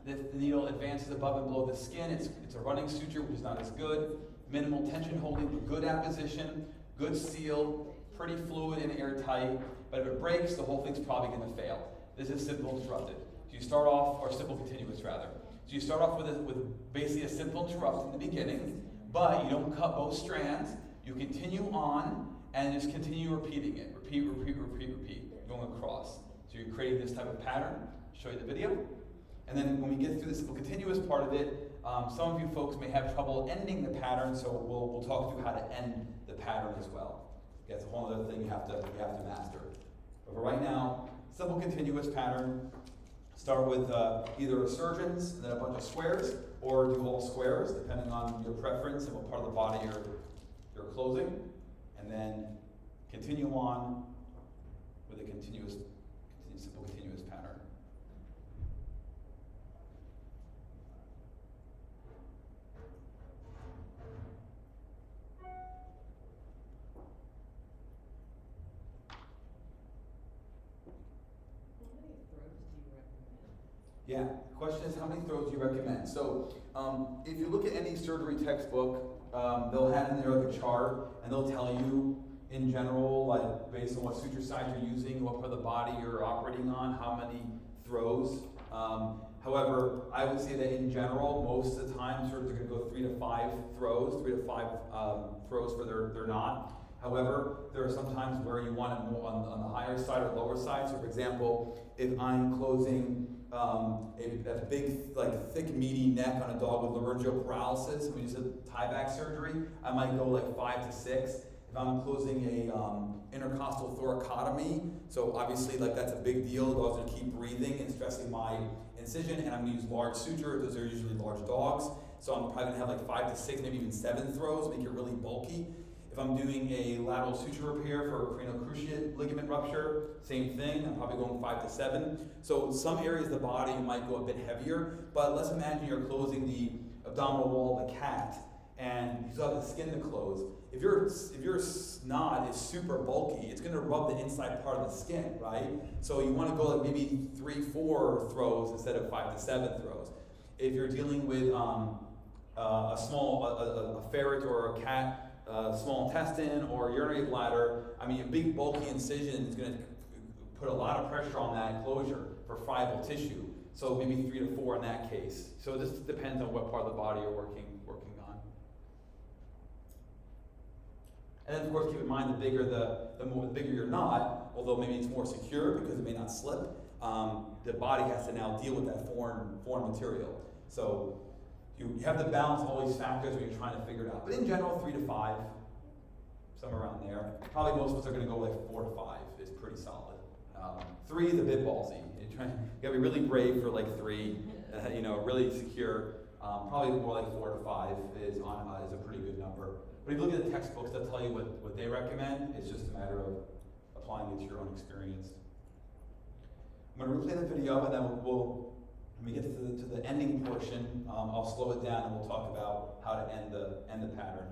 Speaker 1: If the needle advances above and below the skin, it's a running suture, which is not as good. Minimal tension holding, but good apposition, good seal, pretty fluid and airtight. But if it breaks, the whole thing's probably going to fail. This is simple interrupted. So you start off, or simple continuous rather. So you start off with basically a simple interrupt in the beginning, but you don't cut both strands. You continue on and just continue repeating it. Repeat, going across. So you're creating this type of pattern. I'll show you the video. And then when we get through the simple continuous part of it, some of you folks may have trouble ending the pattern, so we'll talk through how to end the pattern as well. That's a whole other thing you have to master. But for right now, simple continuous pattern. Start with either a surgeon's and then a bunch of squares, or do all squares, depending on your preference and what part of the body you're closing. And then continue on with a simple continuous pattern. Yeah, the question is how many throws do you recommend? So if you look at any surgery textbook, they'll have in there like a chart, and they'll tell you in general, like based on what suture size you're using, what part of the body you're operating on, how many throws. However, I would say that in general, most of the time surgeons are going to go 3 to 5 throws, 3 to 5 throws for their knot. However, there are some times where you want it more on the higher side or lower side. So for example, if I'm closing a big, like thick, meaty neck on a dog with laryngeal paralysis, we just did tie-back surgery, I might go like 5 to 6. If I'm closing a intercostal thoracotomy, so obviously like that's a big deal. The dog's gonna keep breathing and stressing my incision, and I'm gonna use large suture. Those are usually large dogs, so I'm probably gonna have like 5 to 6, maybe even 7 throws, make it really bulky. If I'm doing a lateral suture repair for a cranial cruciate ligament rupture, same thing, I'm probably going 5 to 7. So some areas of the body might go a bit heavier, but let's imagine you're closing the abdominal wall of a cat and you still have the skin to close. If your knot is super bulky, it's gonna rub the inside part of the skin, right? So you wanna go like maybe 3, 4 throws instead of 5 to 7 throws. If you're dealing with a ferret or a cat, small intestine or urinary bladder, I mean, a big bulky incision is going to put a lot of pressure on that closure for friable tissue. So maybe 3 to 4 in that case. So this depends on what part of the body you're working on. And then of course keep in mind the bigger the bigger your knot, although maybe it's more secure because it may not slip. The body has to now deal with that foreign material. So you have to balance all these factors when you're trying to figure it out. But in general, 3 to 5, somewhere around there. Probably most of us are going to go like 4 to 5 is pretty solid. 3 is a bit ballsy. You got to be really brave for like 3, really secure. Probably more like 4 to 5 is a pretty good number. But if you look at the textbooks, they'll tell you what they recommend. It's just a matter of applying it to your own experience. I'm going to replay the video, and then when we get to the ending portion, I'll slow it down and we'll talk about how to end the pattern.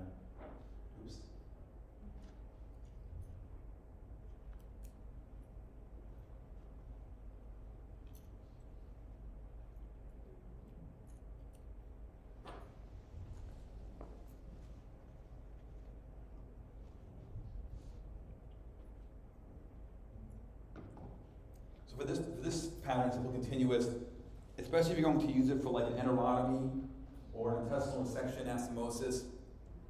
Speaker 1: Oops. So for this pattern, simple continuous, especially if you're going to use it for like an enterotomy or an intestinal resection, anastomosis,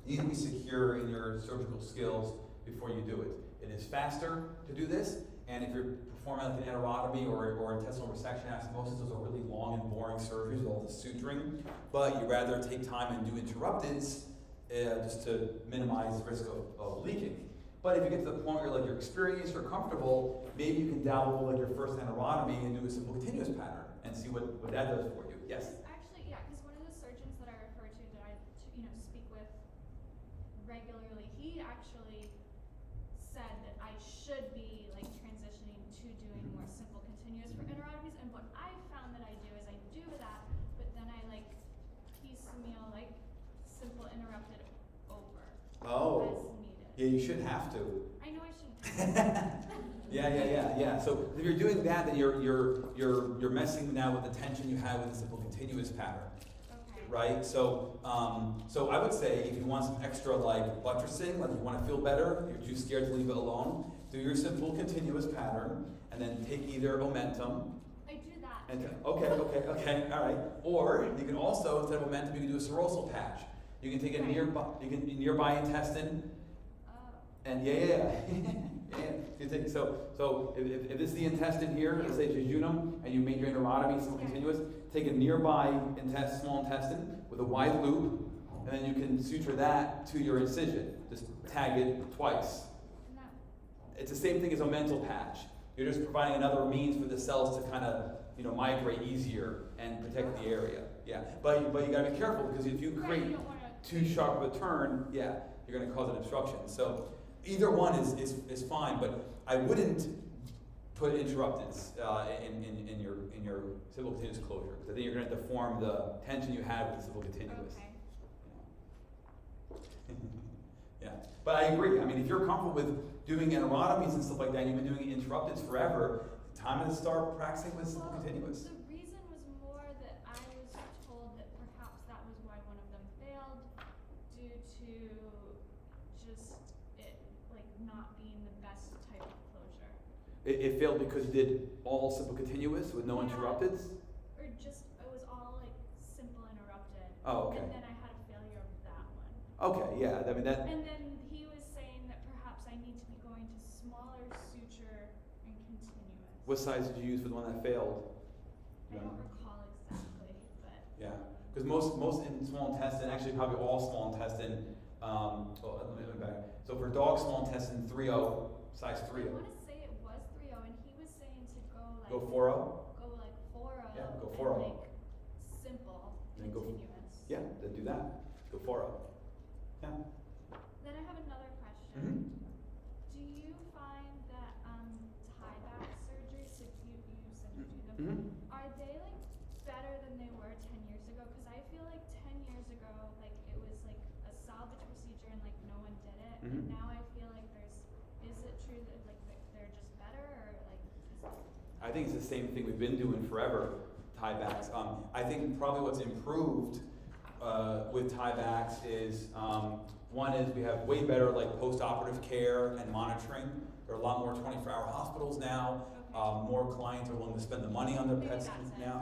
Speaker 1: you need to be secure in your surgical skills before you do it. It is faster to do this, And if you're performing like an enterotomy or intestinal resection anastomosis, those are really long and boring surgeries with all the suturing. But you rather take time and do interrupteds just to minimize the risk of leaking. But if you get to the point where you're experienced or comfortable, maybe you can dabble like your first enterotomy and do a simple continuous pattern and see what that does for you. Yes?
Speaker 2: Actually, yeah, because one of the surgeons that I refer to that I, speak with regularly, he actually said that I should be like transitioning to doing more simple continuous for enterotomies. And what I found that I do is I do that, but then I like piecemeal like simple interrupted over
Speaker 1: Oh.
Speaker 2: as needed.
Speaker 1: Yeah, you should have to.
Speaker 2: I know I shouldn't.
Speaker 1: Yeah. So if you're doing that, then you're messing now with the tension you have with the simple continuous pattern,
Speaker 2: Okay.
Speaker 1: right? So I would say if you want some extra like buttressing, like you want to feel better, you're too scared to leave it alone, do your simple continuous pattern, and then take either Momentum.
Speaker 2: I do that.
Speaker 1: And okay, all right. Or you can also, instead of Momentum, you can do a serosal patch. You can take a nearby intestine. And yeah. You take, so if this is the intestine here, let's say jejunum, and you made your enterotomy simple continuous, take a nearby small intestine with a wide loop, and then you can suture that to your incision. Just tag it twice.
Speaker 2: And that,
Speaker 1: It's the same thing as a mental patch. You're just providing another means for the cells to kind of migrate easier and protect the area. Yeah, but you gotta be careful because if you
Speaker 2: right,
Speaker 1: create
Speaker 2: you don't wanna
Speaker 1: too sharp of a turn, yeah, you're going to cause an obstruction. So either one is fine, but I wouldn't put interrupteds in your simple continuous closure because I think you're going to deform the tension you have with the simple continuous.
Speaker 2: Okay.
Speaker 1: Yeah, but I agree. I mean, if you're comfortable with doing enterotomies and stuff like that, and you've been doing interrupteds forever, time to start practicing with simple continuous.
Speaker 2: The reason was more that I was told that perhaps that was why one of them failed due to just it like not being the best type of closure.
Speaker 1: It failed because you did all simple continuous with no
Speaker 2: Yeah.
Speaker 1: interrupteds?
Speaker 2: Or just it was all like simple interrupted.
Speaker 1: Oh, okay.
Speaker 2: And then I had a failure of that one.
Speaker 1: Okay, yeah, I mean that.
Speaker 2: And then he was saying that perhaps I need to be going to smaller suture and continuous.
Speaker 1: What size did you use for the one that failed?
Speaker 2: I don't recall exactly, but
Speaker 1: Yeah, because most in small intestine, actually probably all small intestine, let me back. So for dog small intestine 3.0, size
Speaker 2: I
Speaker 1: 3.0.
Speaker 2: want to say it was 3.0, and he was saying to go like
Speaker 1: Go 4.0?
Speaker 2: go like 4.0.
Speaker 1: Yeah, go
Speaker 2: and
Speaker 1: 4.0.
Speaker 2: like simple
Speaker 1: Then go-
Speaker 2: continuous.
Speaker 1: Yeah, then do that. Go 4.0. Yeah.
Speaker 2: Then I have another question.
Speaker 1: Mm-hmm.
Speaker 2: Do you find that tie-back surgeries, if you said you do them,
Speaker 1: Mm-hmm.
Speaker 2: are they like better than they were 10 years ago? Because I feel like 10 years ago, like it was like a salvage procedure and like no one did it. And
Speaker 1: Mhm.
Speaker 2: now I feel like is it true that like they're just better or like is it?
Speaker 1: I think it's the same thing we've been doing forever, tiebacks. I think probably what's improved with tiebacks is one is we have way better like post-operative care and monitoring. There are a lot more 24-hour hospitals now. More clients are willing to spend the money on their
Speaker 2: Maybe
Speaker 1: pets
Speaker 2: that's it.
Speaker 1: now.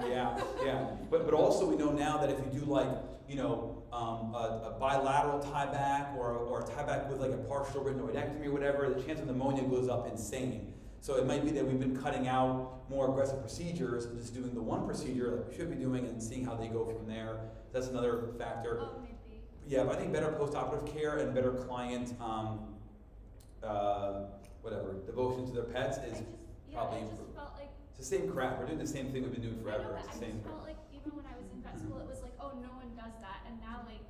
Speaker 1: Yeah. But also we know now that if you do like a bilateral tieback or a tieback with like a partial retinoidectomy or whatever, the chance of pneumonia goes up insane. So it might be that we've been cutting out more aggressive procedures and just doing the one procedure that we should be doing and seeing how they go from there. That's another factor.
Speaker 2: Oh, maybe.
Speaker 1: Yeah, but I think better post-operative care and better client, devotion to their pets is probably
Speaker 2: I just
Speaker 1: improved.
Speaker 2: felt like
Speaker 1: It's the same crap. We're doing the same thing we've been doing
Speaker 2: I
Speaker 1: forever.
Speaker 2: know,
Speaker 1: It's
Speaker 2: but
Speaker 1: the
Speaker 2: I
Speaker 1: same.
Speaker 2: just felt like even when I was in vet school, it was like, oh, no one does that, and now like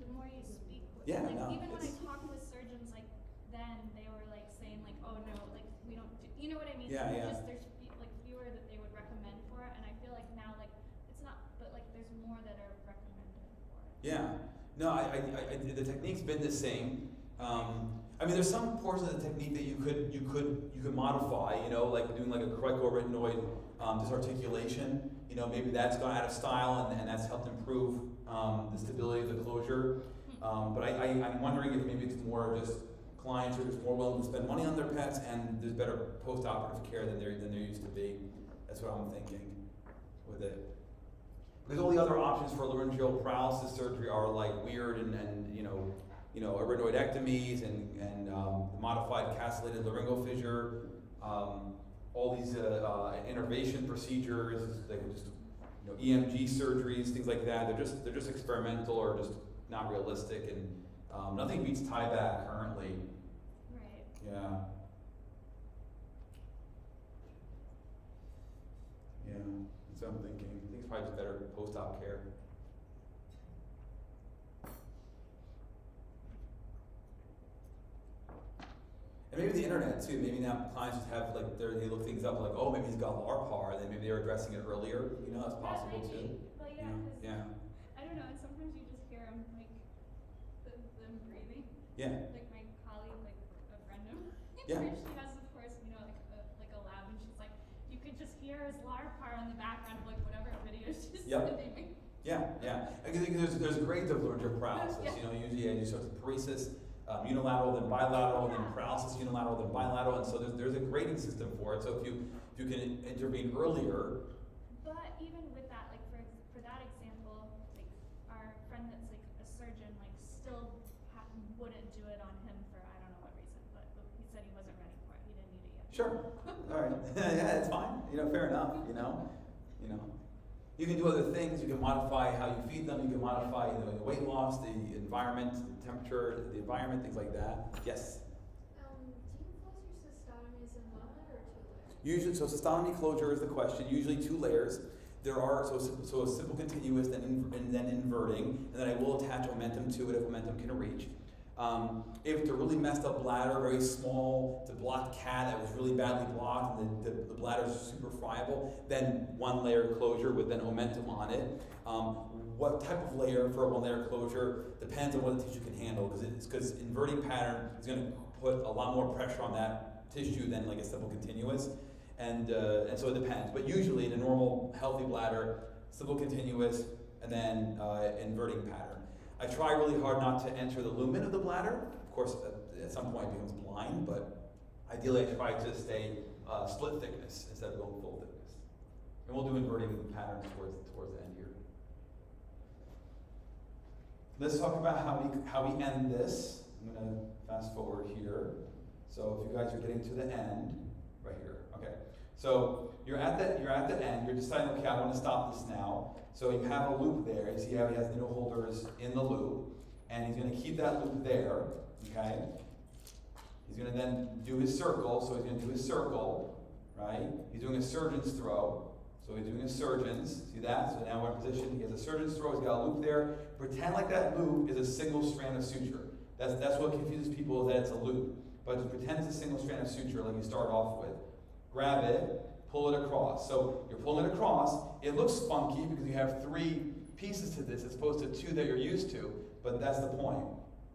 Speaker 2: the more you speak,
Speaker 1: Yeah,
Speaker 2: like
Speaker 1: no,
Speaker 2: even when I
Speaker 1: it's-
Speaker 2: talked with surgeons, like then they were like saying like, oh no, like we don't do, you know what I mean?
Speaker 1: Yeah, yeah.
Speaker 2: Just there's like fewer that they would recommend for it, and I feel like now like it's not, but like there's more that are recommended for it.
Speaker 1: Yeah. No, the technique's been the same. I mean, there's some portions of the technique that you could modify. Like doing like a cricoretinoid disarticulation. Maybe that's gone out of style and that's helped improve the stability of the closure. But I'm wondering if maybe it's more just clients are just more willing to spend money on their pets and there's better post-operative care than there used to be. That's what I'm thinking with it. Because all the other options for laryngeal paralysis surgery are like weird and retinoidectomies and modified castellated laryngeal fissure. all these innervation procedures, they can just, EMG surgeries, things like that. They're just experimental or just not realistic, and nothing beats tieback currently.
Speaker 2: Right.
Speaker 1: Yeah. Yeah, that's what I'm thinking. I think it's probably just better post-op care. And maybe the internet too. Maybe now clients just have like they look things up like, oh, maybe he's got LARPAR, and then maybe they're addressing it earlier. That's possible
Speaker 2: That might
Speaker 1: too.
Speaker 2: be, but yeah, 'cause
Speaker 1: Yeah.
Speaker 2: I don't know, and sometimes you just hear them like them breathing.
Speaker 1: Yeah.
Speaker 2: Like my colleague, like a friend of mine,
Speaker 1: Yeah.
Speaker 2: she has, of course, like a lab, and she's like, you could just hear his LARPAR in the background of like whatever video she's
Speaker 1: Yep.
Speaker 2: sending me.
Speaker 1: Yeah, yeah. I think there's grades of learned paralysis.
Speaker 2: Yeah.
Speaker 1: Usually you start with paresis, unilateral, then bilateral, and then paralysis, unilateral, then bilateral, and so there's a grading system for it. So if you can intervene earlier.
Speaker 2: But even with that, like for that example, like our friend that's like a surgeon, like still wouldn't do it on him for I don't know what reason, but he said he wasn't ready for it. He didn't need it yet.
Speaker 1: Sure. All right. Yeah, it's fine. Fair enough. You can do other things. You can modify how you feed them. You can modify the weight loss, the environment, the temperature, the environment, things like that. Yes.
Speaker 6: Do you close your cystotomies in 1 layer or 2 layers?
Speaker 1: Usually, so cystotomy closure is the question. Usually 2 layers. There are so a simple continuous, and then inverting, and then I will attach momentum to it if momentum can reach. If it's a really messed up bladder, very small, it's a blocked cat that was really badly blocked, and the bladder is super friable, then 1 layer closure with then momentum on it. What type of layer for a 1 layer closure depends on what the tissue can handle, because inverting pattern is going to put a lot more pressure on that tissue than like a simple continuous, and so it depends. But usually in a normal healthy bladder, simple continuous, and then inverting pattern. I try really hard not to enter the lumen of the bladder. Of course, at some point it becomes blind, but ideally I try to stay split thickness instead of going full thickness. And we'll do inverting patterns towards the end here. Let's talk about how we end this. I'm going to fast forward here. So if you guys are getting to the end, right here. Okay. So you're at the end. You're deciding, okay, I want to stop this now. So you have a loop there. You see how he has needle holders in the loop, and he's going to keep that loop there. Okay. He's going to then do his circle. So he's going to do his circle, right? He's doing a surgeon's throw. So he's doing a surgeon's. See that? So now we're in position. He has a surgeon's throw. He's got a loop there. Pretend like that loop is a single strand of suture. That's what confuses people, is that it's a loop. But just pretend it's a single strand of suture like you start off with. Grab it, pull it across. So you're pulling it across. It looks funky because you have 3 pieces to this as opposed to 2 that you're used to, but that's the point.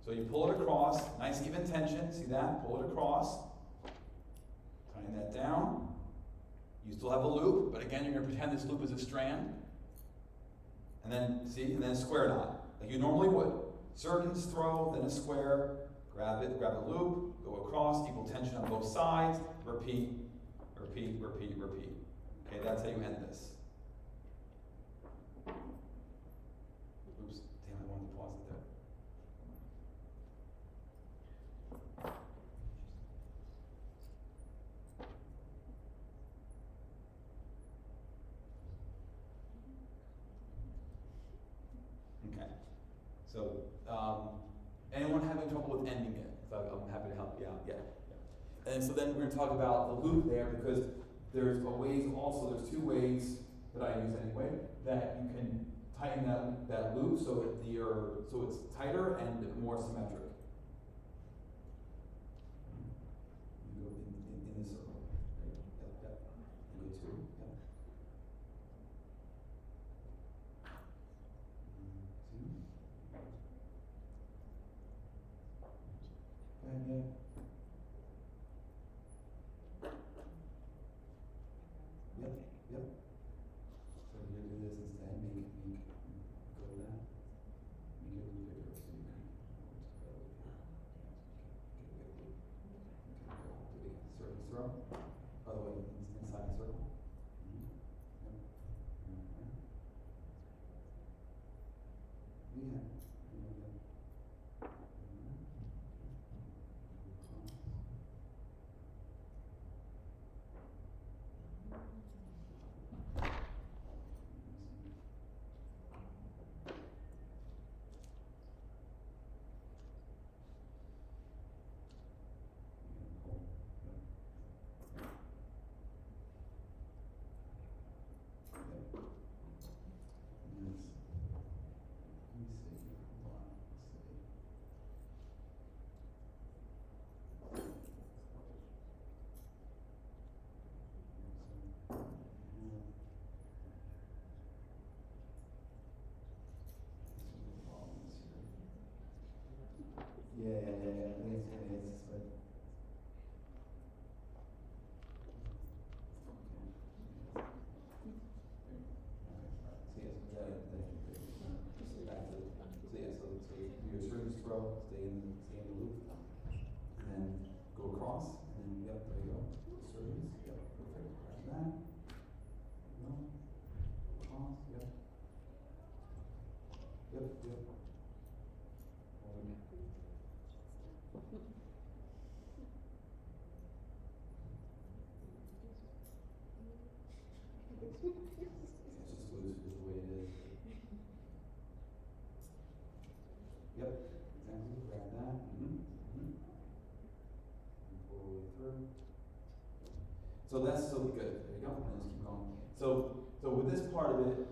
Speaker 1: So you pull it across, nice even tension, see that? Pull it across, tying that down. You still have a loop, but again, you're going to pretend this loop is a strand. And then, and then a square knot, like you normally would. Surgeon's throw, then a square, grab it, grab a loop, go across, equal tension on both sides, repeat, repeat, repeat, repeat. Okay, that's how you end this. Oops, damn, I wanted to pause it there. Okay, so anyone having trouble with ending it? I'm happy to help you out. Yeah. And so then we're going to talk about the loop there, because there's 2 ways that I use anyway, that you can tighten that loop so it's tighter and more symmetric. You go in the circle. Right? Yep. You go 2. Yep. 1, 2. Go ahead, yeah. Yep. So you're gonna do this instead. Make go to that. Make it a little bigger so you can go. Okay, go. Surgeon's throw. By the way, inside the circle. Yep. Yeah. Yeah, I think it's, but. Your surgeon's throw, stay in the loop, and then go across, and then, yep, there you go. Surgeons, yep, perfect, grab that. No, across, yep. Yep. It's just loose, just the way it is. Yep, exactly, grab that, And pull all the way through. So that's so good, there you go, and let's keep going. So with this part of it,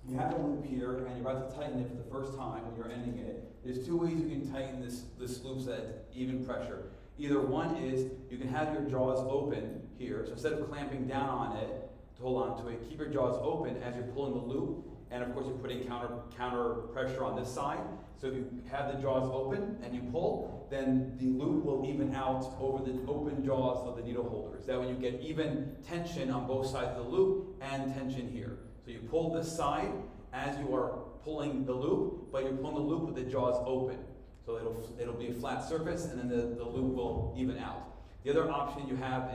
Speaker 1: you have a loop here, and you're about to tighten it for the first time when you're ending it. There's two ways you can tighten this loop so that it's even pressure. Either one is, you can have your jaws open here, so instead of clamping down on it, to hold on to it, keep your jaws open as you're pulling the loop, and of course you're putting counter pressure on this side. So if you have the jaws open and you pull, then the loop will even out over the open jaws of the needle holders. That way you get even tension on both sides of the loop and tension here. So you pull this side as you are pulling the loop, but you're pulling the loop with the jaws open. So it'll be a flat surface, and then the loop will even out. The other option you have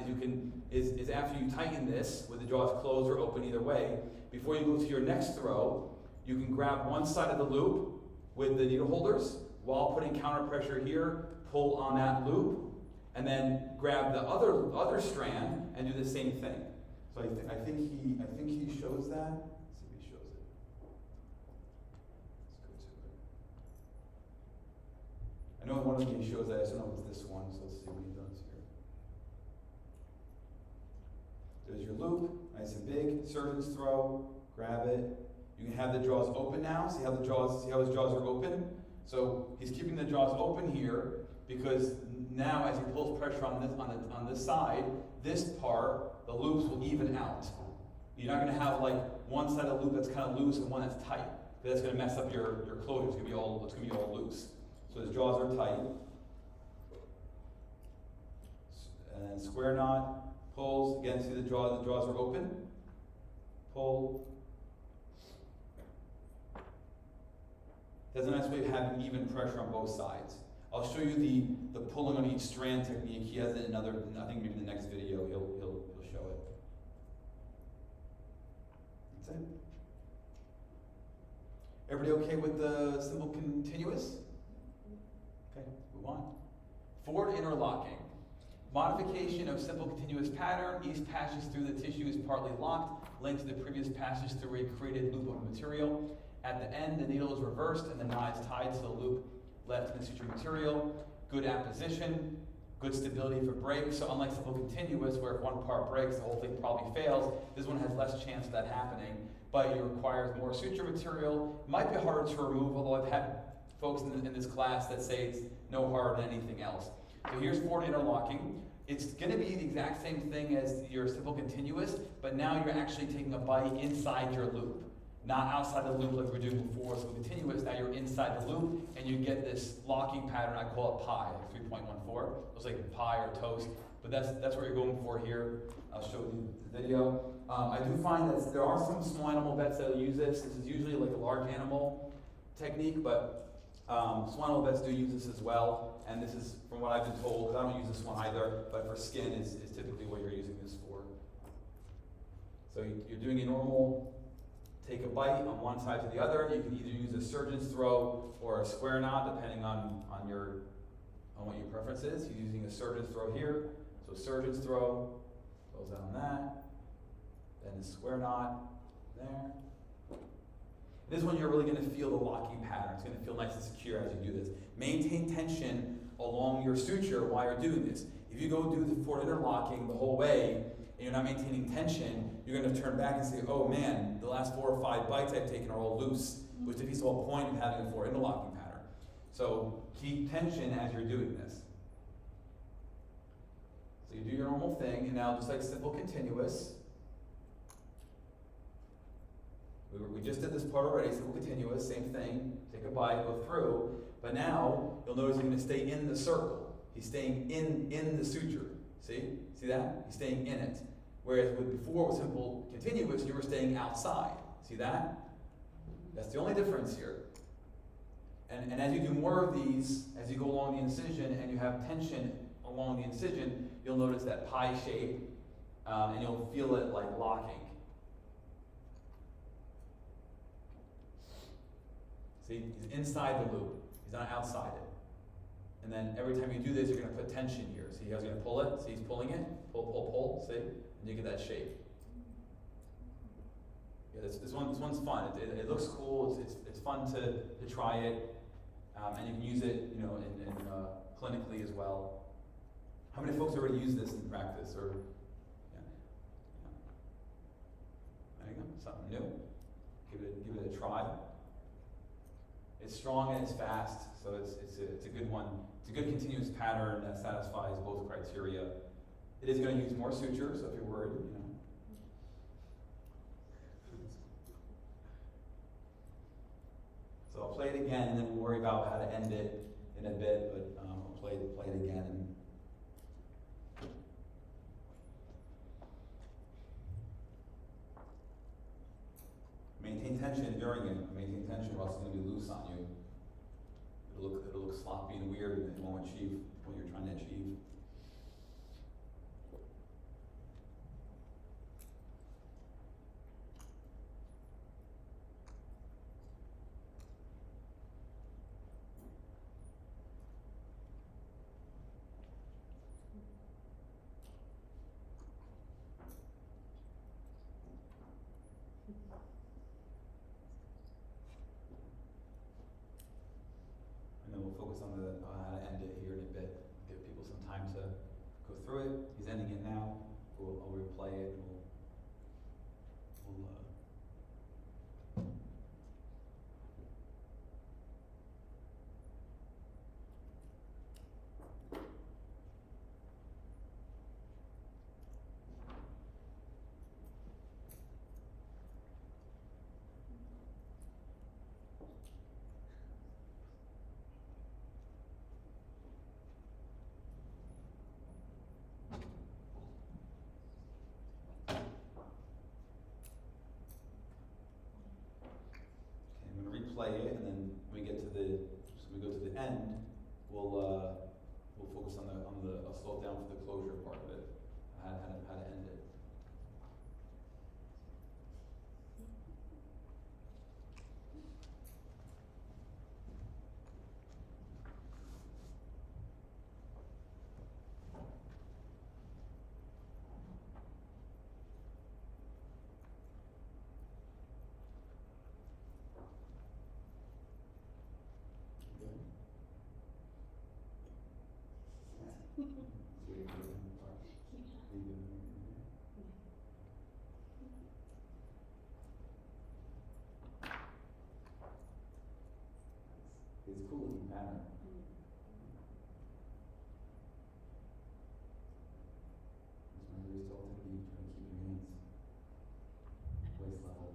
Speaker 1: is after you tighten this with the jaws closed or open either way, before you go to your next throw, you can grab one side of the loop with the needle holders while putting counter pressure here, pull on that loop, and then grab the other strand and do the same thing. So I think he shows that. Let's see if he shows it. Let's go to it. I know in one of them he shows that. I just don't know if it's this one. So let's see what he does here. There's your loop, nice and big. Surgeon's throw. Grab it. You can have the jaws open now. See how his jaws are open? So he's keeping the jaws open here because now as he pulls pressure on this side, this part, the loops will even out. You're not going to have like one side of the loop that's kind of loose and one that's tight. That's going to mess up your closure. It's going to be all loose. So his jaws are tight. And square knot, pulls. Again, see the jaws are open. Pull. That's a nice way of having even pressure on both sides. I'll show you the pulling on each strand technique. He has it in another, I think maybe the next video he'll show it. That's it. Everybody okay with the simple continuous? Okay, move on. Forward interlocking. Modification of simple continuous pattern. Each passage through the tissue is partly locked, linked to the previous passage through a created loop of material. At the end, the needle is reversed and the knot is tied to the loop left in the suture material. Good apposition, good stability for break. So unlike simple continuous, where if one part breaks, the whole thing probably fails, this one has less chance of that happening, but it requires more suture material. It might be harder to remove, although I've had folks in this class that say it's no harder than anything else. So here's forward interlocking. It's going to be the exact same thing as your simple continuous, but now you're actually taking a bite inside your loop. Not outside the loop like we were doing before. So continuous, now you're inside the loop, and you get this locking pattern. I call it pi, like 3.14. It looks like pie or toast, but that's what you're going for here. I'll show you the video. I do find that there are some small animal vets that will use this. This is usually like a large animal technique, but small animal vets do use this as well. And this is, from what I've been told, because I don't use this one either, but for skin is typically what you're using this for. So you're doing a normal take a bite on one side to the other. You can either use a surgeon's throw or a square knot, depending on what your preference is. You're using a surgeon's throw here. So surgeon's throw, close out on that. Then a square knot there. This one you're really going to feel the locking pattern. It's going to feel nice and secure as you do this. Maintain tension along your suture while you're doing this. If you go do the forward interlocking the whole way and you're not maintaining tension, you're going to turn back and say, oh man, the last 4 or 5 bites I've taken are all loose, which defeats the whole point of having a forward interlocking pattern. So keep tension as you're doing this. So you do your normal thing, and now just like simple continuous, we just did this part already, simple continuous, same thing, take a bite, go through, But now, you'll notice he's gonna stay in the circle. He's staying in the suture. See? See that? He's staying in it. Whereas before with simple continuous, you were staying outside. See that? That's the only difference here. And as you do more of these, as you go along the incision and you have tension along the incision, you'll notice that pie shape, and you'll feel it like locking. See, he's inside the loop. He's not outside it. And then every time you do this, you're going to put tension here. See how he's going to pull it? See, he's pulling it. Pull, pull, pull. See? And you get that shape. Yeah, this one's fun. It looks cool. It's fun to try it. And you can use it, in clinically as well. How many folks already use this in practice? Or, yeah. There you go. Something new. Give it a try. It's strong and it's fast, so it's a good one. It's a good continuous pattern that satisfies both criteria. It is going to use more suture, so if you're worried, So I'll play it again, and then we'll worry about how to end it in a bit. But I'll play it again. Maintain tension during it. Maintain tension, or else it's going to be loose on you. It'll look sloppy and weird, and it won't achieve what you're trying to achieve. And then we'll focus on how to end it here in a bit. Give people some time to go through it. He's ending it now. I'll replay it. Play it, and then when we get to the end, we'll focus on I'll slow it down for the closure part of it, how to end it. It's a cool looking pattern. Just remember you're still technique, trying to keep your hands waist level,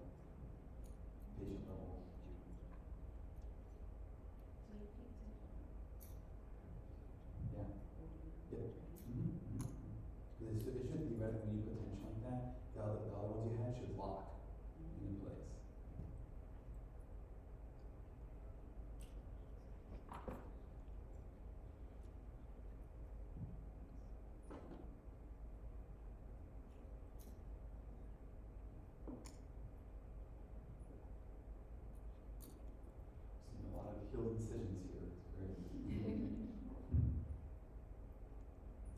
Speaker 1: patient level. Yeah. Yep. It shouldn't be right when you put tension like that. The other ones you had should lock in place. Seeing a lot of healed incisions here. It's great.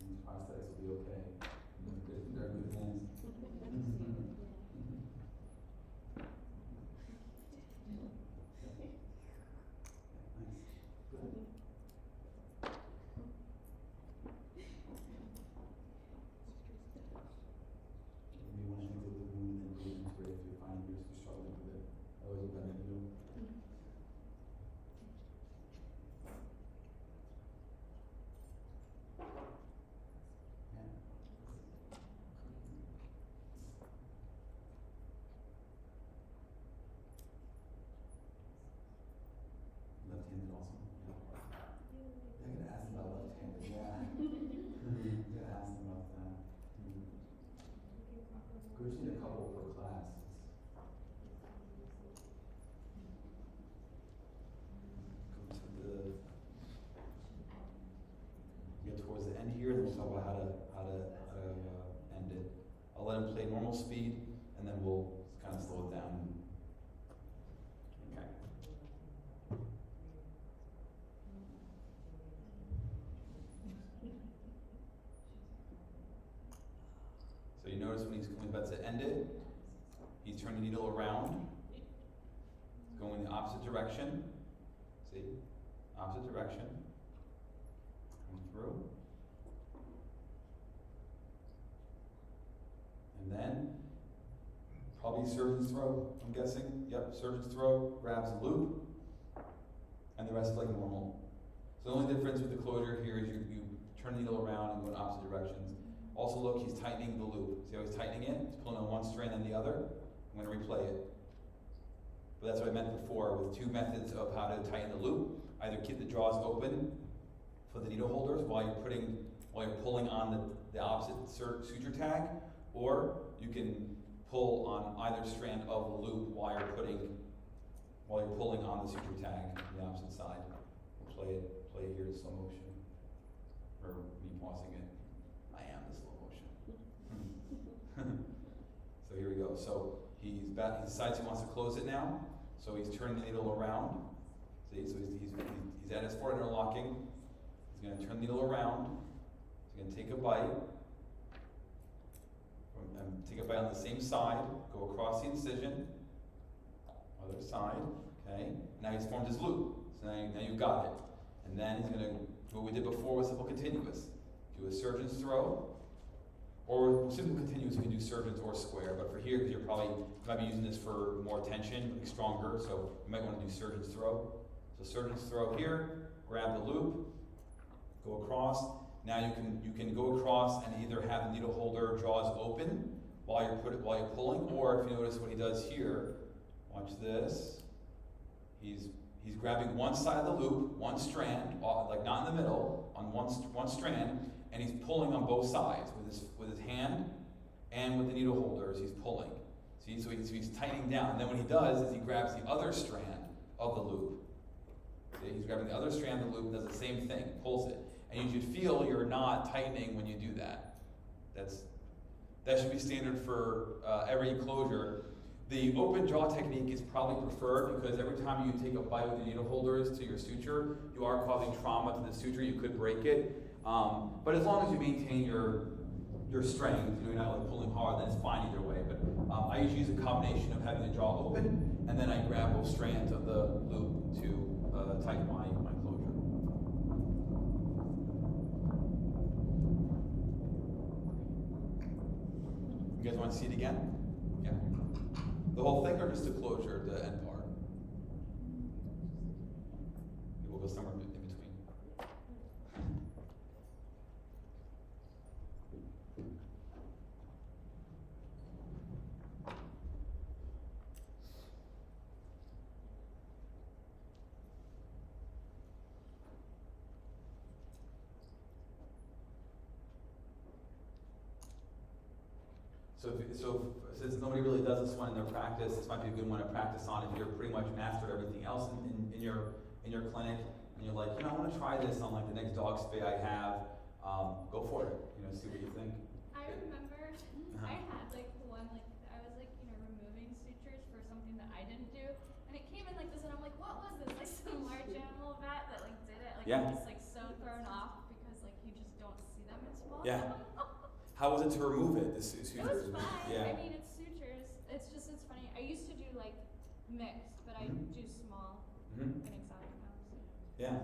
Speaker 1: These prosthetics will be okay. They're in good hands. Maybe one should go to the moon and breathe into it if you're finding you're struggling with it. Always what I'm gonna do. Yeah. end it. I'll let him play normal speed, and then we'll kind of slow it down. Okay. So you notice when he's about to end it, he's turning the needle around, going the opposite direction. See? Opposite direction. Come through. And then, probably surgeon's throw, I'm guessing. Yep, surgeon's throw, grabs the loop, and the rest is like normal. So the only difference with the closure here is you turn the needle around and go in opposite directions. Also look, he's tightening the loop. See how he's tightening it? He's pulling on one strand and the other. I'm going to replay it. But that's what I meant before with two methods of how to tighten the loop. Either keep the jaws open for the needle holders while you're pulling on the opposite suture tag, or you can pull on either strand of the loop while you're pulling on the suture tag on the opposite side. We'll play it here in slow motion, or me pausing it. I am the slow motion. So here we go. So he decides he wants to close it now. So he's turning the needle around. See, so he's at his forward interlocking. He's going to turn the needle around. He's going to take a bite. Take a bite on the same side. Go across the incision. Other side. Okay. Now he's formed his loop. So now you've got it. And then he's going to do what we did before with simple continuous. Do a surgeon's throw. Or simple continuous, you can do surgeons or square, but for here, because you might be using this for more tension, like stronger, so you might want to do surgeon's throw. So surgeon's throw here, grab the loop, go across. Now you can go across and either have the needle holder jaws open while you're pulling, or if you notice what he does here, watch this. He's grabbing one side of the loop, one strand, like not in the middle, on one strand, and he's pulling on both sides with his hand and with the needle holders. He's pulling. See, so he's tightening down. And then what he does is he grabs the other strand of the loop. See, he's grabbing the other strand of the loop and does the same thing, pulls it. And you should feel you're not tightening when you do that. That should be standard for every closure. The open jaw technique is probably preferred because every time you take a bite with the needle holders to your suture, you are causing trauma to the suture. You could break it. But as long as you maintain your strength, you're not like pulling hard, then it's fine either way. But I usually use a combination of having the jaw open, and then I grab both strands of the loop to tighten my closure. You guys want to see it again? Yeah. The whole thing, or just the closure, the end part? We'll go somewhere in between. So since nobody really does this one in their practice, this might be a good one to practice on if you're pretty much mastered everything else in your clinic, and you're like, I want to try this on like the next dog spay I have. Go for it. See what you think.
Speaker 2: I remember I had like one, like I was like, removing sutures for something that I didn't do, and it came in like this, and I'm like, what was this? Like some large animal vet that like did it. Like
Speaker 1: Yeah.
Speaker 2: I'm just like so thrown off because like you just don't see them in small.
Speaker 1: Yeah. How was it to remove it? This suture.
Speaker 2: It was fine.
Speaker 1: Yeah.
Speaker 2: I mean, it's sutures. It's funny. I used to do like mixed, but I do small
Speaker 1: Mm-hmm.
Speaker 2: and exotic now. So.
Speaker 1: Yeah.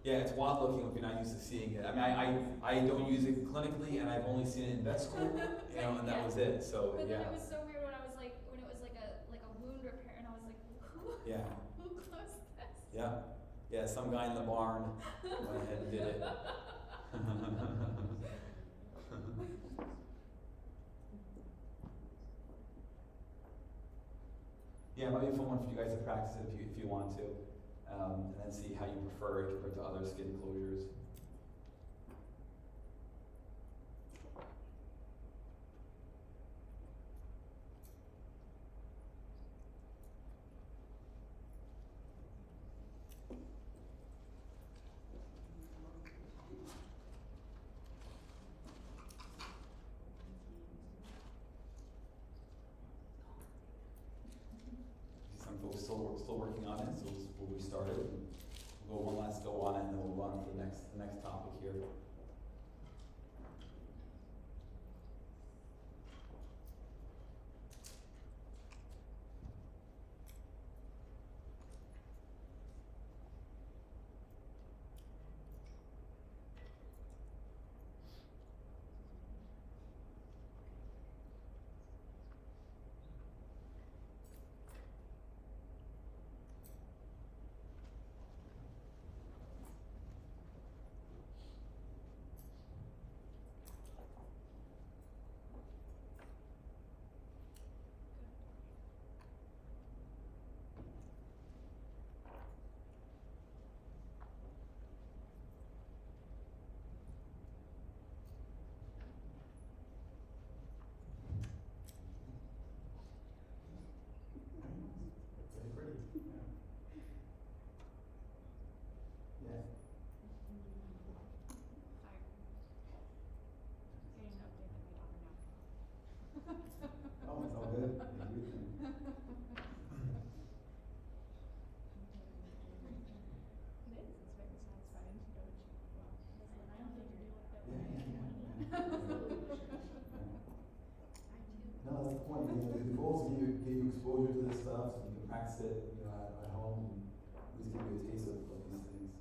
Speaker 1: Yeah, it's wild looking if you're not used to seeing it. I mean, I don't use it clinically, and I've only seen it in vet school, and that
Speaker 2: Yeah.
Speaker 1: was it. So
Speaker 2: But
Speaker 1: yeah.
Speaker 2: then it was so weird when it was like a wound repair, and I was like, who
Speaker 1: Yeah.
Speaker 2: closed this?
Speaker 1: Yeah. Yeah. Some guy in the barn went ahead and did it. Yeah, it might be a fun one for you guys to practice it if you want to, and then see how you prefer it compared to other skin closures. started. We'll go one last go on it, and then we'll move on to the next topic here. Very pretty. Yeah.
Speaker 2: Getting an update that my daughter now.
Speaker 1: Oh, it's all good.
Speaker 2: It is, it's very satisfying to go to, well, I don't think you're doing it.
Speaker 1: Yeah.
Speaker 2: I do.
Speaker 1: No, that's the point. The goal is to give you exposure to this stuff, so you can practice it, at home, and at least give you a taste of these things.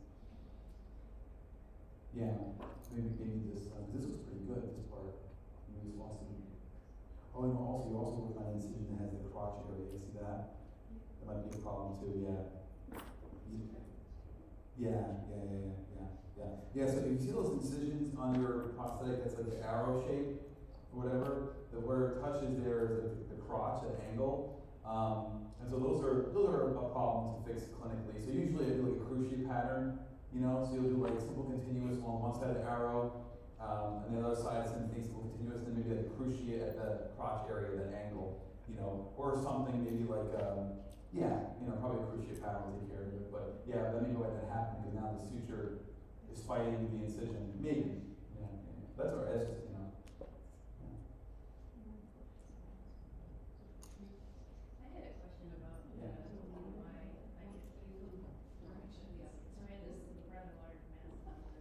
Speaker 1: Yeah, maybe this, this looks pretty good, this part. Maybe it's awesome. Oh, and also, you also work on an incision that has the crotch area, you see that? That might be a problem too, yeah. Yeah, so if you see those incisions on your prosthetic that's like the arrow shape, or whatever, where it touches there is like the crotch at angle. And so those are a problem to fix clinically. So usually I do like a cruciate pattern, so you'll do like simple continuous along one side of the arrow, and the other side same thing, simple continuous, and then maybe like a cruciate at the crotch area, that angle, or something maybe like, probably a cruciate pattern will take care of it. But yeah, let me go ahead and happen, because now the suture is fighting the incision. Maybe. Yeah. That's all right. That's just,
Speaker 5: I had a question about,
Speaker 1: Yeah.
Speaker 5: why I get you, or actually, so I had this rather large mass on the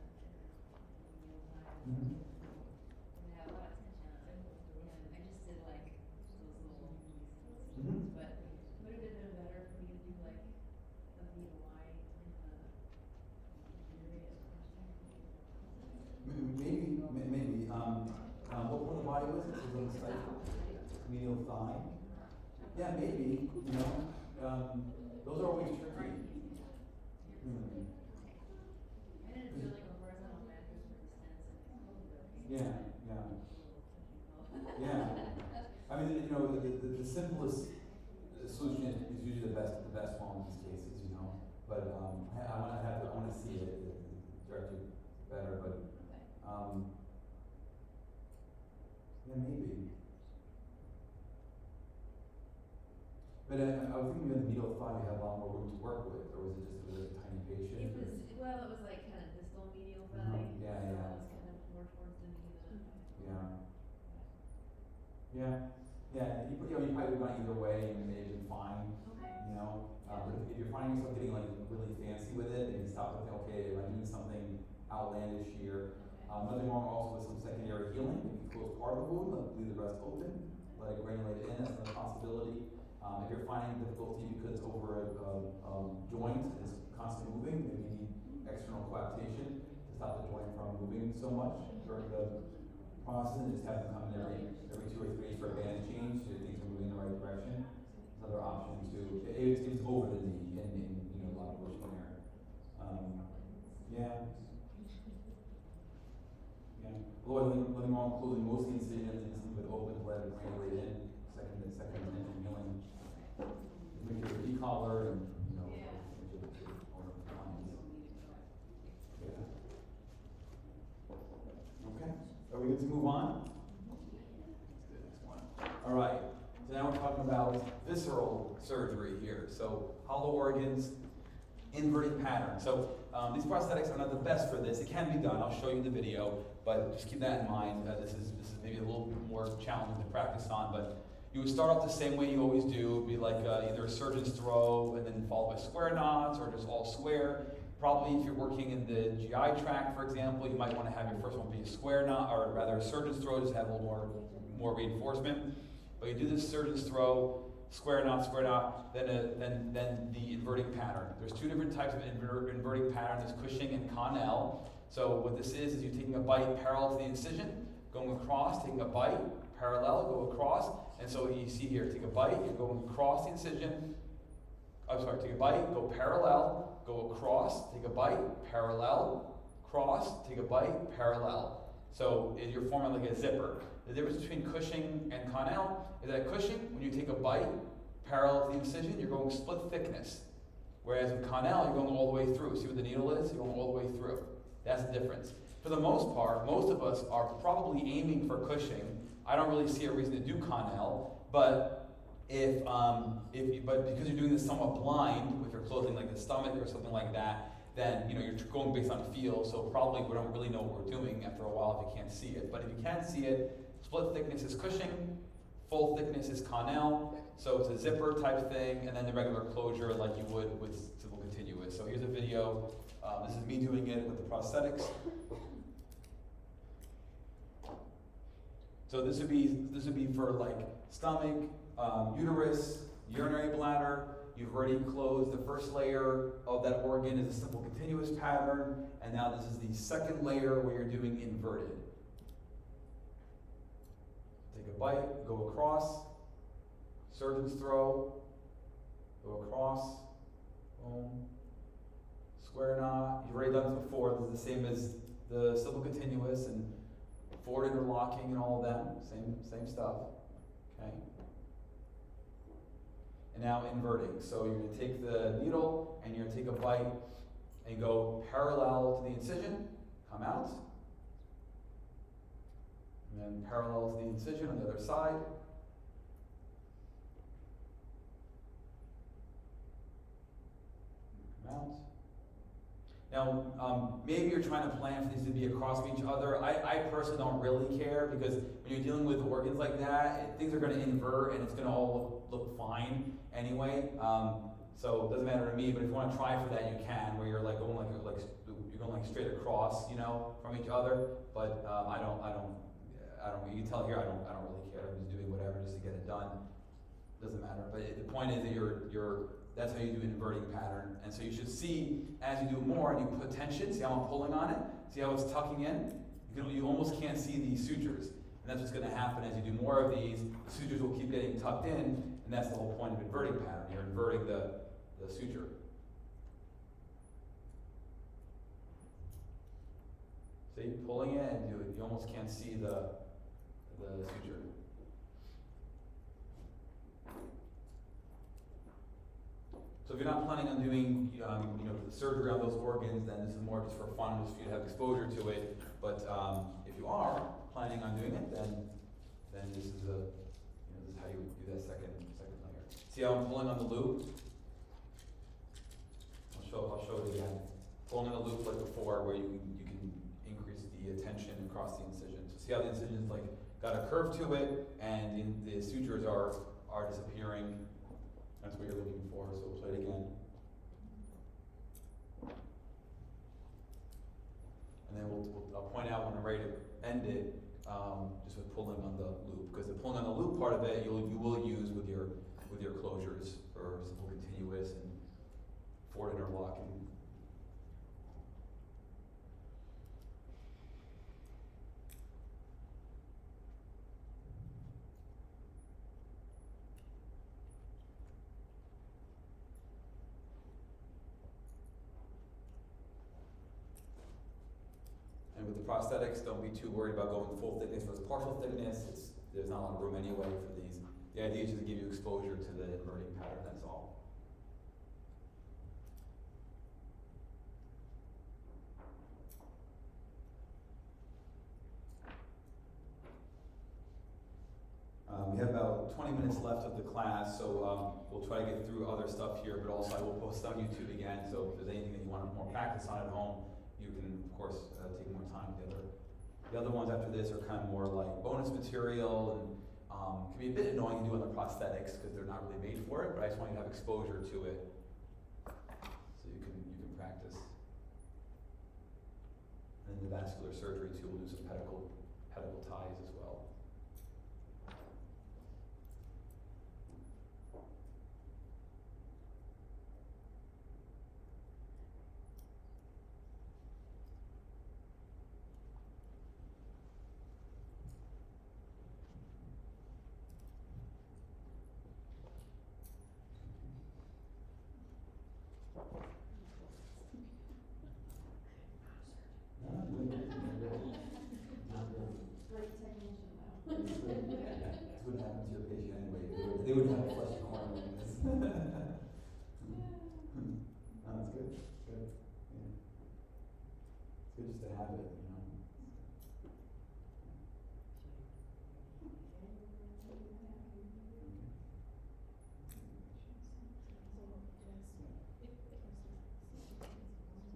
Speaker 5: meal time.
Speaker 1: Mhm.
Speaker 5: And I had a lot of tension on it, and I just did like those little
Speaker 1: Mhm.
Speaker 5: but would it have been better for me to do like a V to Y in the area first?
Speaker 1: Maybe. What part of the body was it? Was it on the side? Medial thigh? Yeah, maybe. Those are always tricky. Hmm.
Speaker 5: I didn't feel like a horizontal mattress with the stents and it.
Speaker 1: Yeah. I mean, the simplest solution is usually the best one in these cases, But I want to see it direct you better, but yeah, maybe. But I was thinking with the medial thigh, you have a lot more room to work with, or was it just a tiny patient?
Speaker 5: It was like kind of distal medial thigh.
Speaker 1: Yeah.
Speaker 5: So it was kind of more towards the knee than.
Speaker 1: Yeah. You probably would have gone either way, and it may have been fine.
Speaker 5: Okay.
Speaker 1: But if you're finding yourself getting like really fancy with it, maybe stop and think, okay, am I doing something outlandish here? Nothing wrong also with some secondary healing. If you close part of the wound, leave the rest open, let it granulate in, that's another possibility. If you're finding difficulty because over a joint is constantly moving, maybe you need external coaptation to stop the joint from moving so much during the process, and just have them come in every 2 or 3 days for a bandage change, so things are moving in the right direction. Another option too. It's over the knee in a lot of pushing there. Yeah. Although nothing wrong with closing most of the incision and just leave it open to let it granulate in. Second intention healing. Make sure the e-collar and make sure the Yeah. Okay. Are we good to move on? All right, so now we're talking about visceral surgery here. So hollow organs, inverted pattern. So these prosthetics are not the best for this. It can be done. I'll show you the video, but just keep that in mind. This is maybe a little bit more challenging to practice on, but You would start off the same way you always do. It would be like either a surgeon's throw and then followed by square knots, or just all square. Probably if you're working in the GI tract, for example, you might want to have your first one be a square knot, or rather a surgeon's throw, just have a little more reinforcement. But you do this surgeon's throw, square knot, then the inverting pattern. There's two different types of inverting pattern. There's Cushing and Connell. So what this is you're taking a bite parallel to the incision, going across, taking a bite, parallel, go across. And so what you see here, take a bite, you're going across the incision. Take a bite, go parallel, go across, take a bite, parallel, cross, take a bite, parallel. So you're forming like a zipper. The difference between Cushing and Connell is that Cushing, when you take a bite parallel to the incision, you're going split thickness. Whereas in Connell, you're going all the way through. See what the needle is? You're going all the way through. That's the difference. For the most part, most of us are probably aiming for Cushing. I don't really see a reason to do Connell, but but because you're doing this somewhat blind, if you're closing like the stomach or something like that, then you're going based on feel. So probably we don't really know what we're doing after a while if you can't see it. But if you can see it, split thickness is Cushing, full thickness is Connell. So it's a zipper type thing, and then the regular closure like you would with simple continuous. So here's a video. This is me doing it with the prosthetics. So this would be for like stomach, uterus, urinary bladder. You've already closed the first layer of that organ is a simple continuous pattern, and now this is the second layer where you're doing inverted. Take a bite, go across, surgeon's throw, go across, boom, square knot. You've already done this before. This is the same as the simple continuous and forward interlocking and all of them. Same stuff. Okay. And now inverting. So you're going to take the needle and you're going to take a bite and go parallel to the incision, come out. And then parallel to the incision on the other side. Come out. Now, maybe you're trying to plan for these to be across from each other. I personally don't really care because when you're dealing with organs like that, things are going to invert and it's going to all look fine anyway. So it doesn't matter to me. But if you want to try for that, you can, where you're like going you're going like straight across, from each other. But I don't. You can tell here I don't really care. I'm just doing whatever just to get it done. Doesn't matter. But the point is that that's how you do an inverting pattern. And so you should see, as you do more and you put tension, see how I'm pulling on it? See how it's tucking in? You almost can't see these sutures. And that's what's going to happen as you do more of these. The sutures will keep getting tucked in, and that's the whole point of inverting pattern. You're inverting the suture. See, pulling it and you almost can't see the suture. So if you're not planning on doing, the surgery on those organs, then this is more just for fun, just for you to have exposure to it. But if you are planning on doing it, then this is this is how you do that second layer. See how I'm pulling on the loop? I'll show it again. Pulling on the loop like before, where you can increase the tension across the incision. So see how the incision's like got a curve to it, and the sutures are disappearing. That's what you're looking for, so we'll play it again. And then I'll point out when I'm ready to end it, just with pulling on the loop, because the pulling on the loop part of it you will use with your closures for simple continuous and forward interlocking. And with the prosthetics, don't be too worried about going full thickness versus partial thickness. There's not a lot of room anyway for these. The idea is just to give you exposure to the inverting pattern, that's all. We have about 20 minutes left of the class, so we'll try to get through other stuff here, but also I will post on YouTube again, so if there's anything that you want more practice on at home, you can, of course, take more time together. The other ones after this are kind of more like bonus material, and Can be a bit annoying to do on the prosthetics because they're not really made for it, but I just want you to have exposure to it so you can practice. And then the vascular surgery too, we'll do some pedicle ties as well.
Speaker 5: Great technician though.
Speaker 1: That's what happens to your patient anyway. They wouldn't have a fleshy corner like this. No, it's good. It's good. Yeah. It's good just to have it, you know.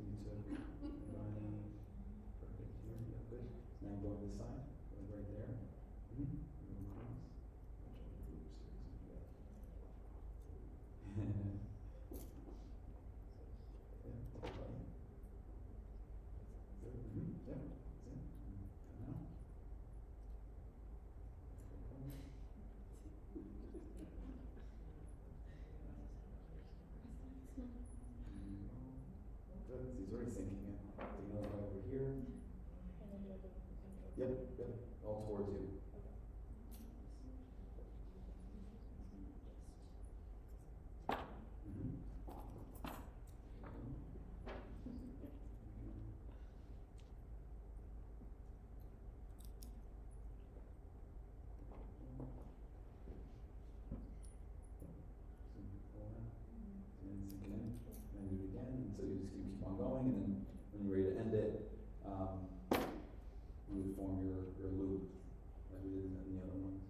Speaker 1: So you took running, perfect here, yeah, good. Now go to this side, go right there. Go across. Watch all the groups here, so you got yeah, take a bite. Good. Yep, that's it. Come out. Good, so he's already sinking in. Take another bite over here. Yep, all towards you. And do it again, and so you just keep on going, and then when you're ready to end it, you would form your loop, like we did in the other ones.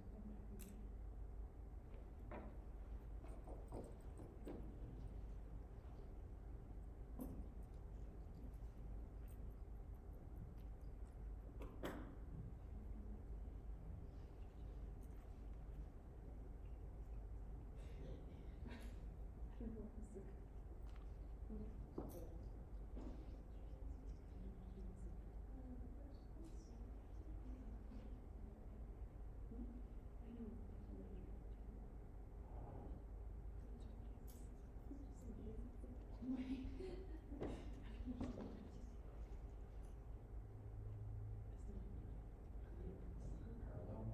Speaker 1: Parallel.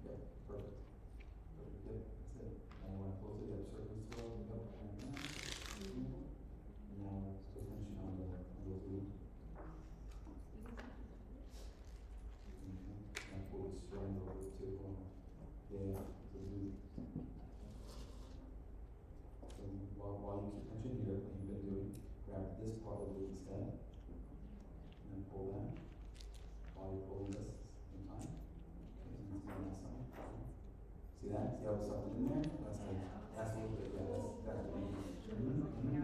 Speaker 1: Yep, perfect. Perfect, good, that's it. Now you want to close it, you have circles still, and go, and now, pay attention on those loops. And pull the string over to, yeah, so do. So while you keep tension here, what you've been doing, grab this part of the loop instead, and then pull that, while you're pulling this in time. Okay, so let's do that side. See that? See how there's something in there? That's like, that's a little bit, yeah, that's what you need. And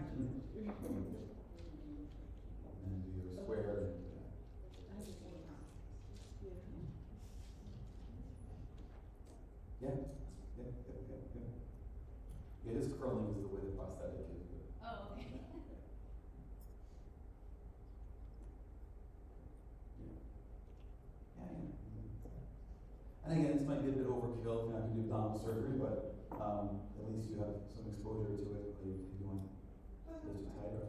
Speaker 1: then do your square and, yeah, yeah. Yeah, this curling is the way the prosthetic is, but.
Speaker 5: Oh, okay.
Speaker 1: And again, this might be a bit overkill if you're not going to do abdominal surgery, but at least you have some exposure to it. If you want it too tight or.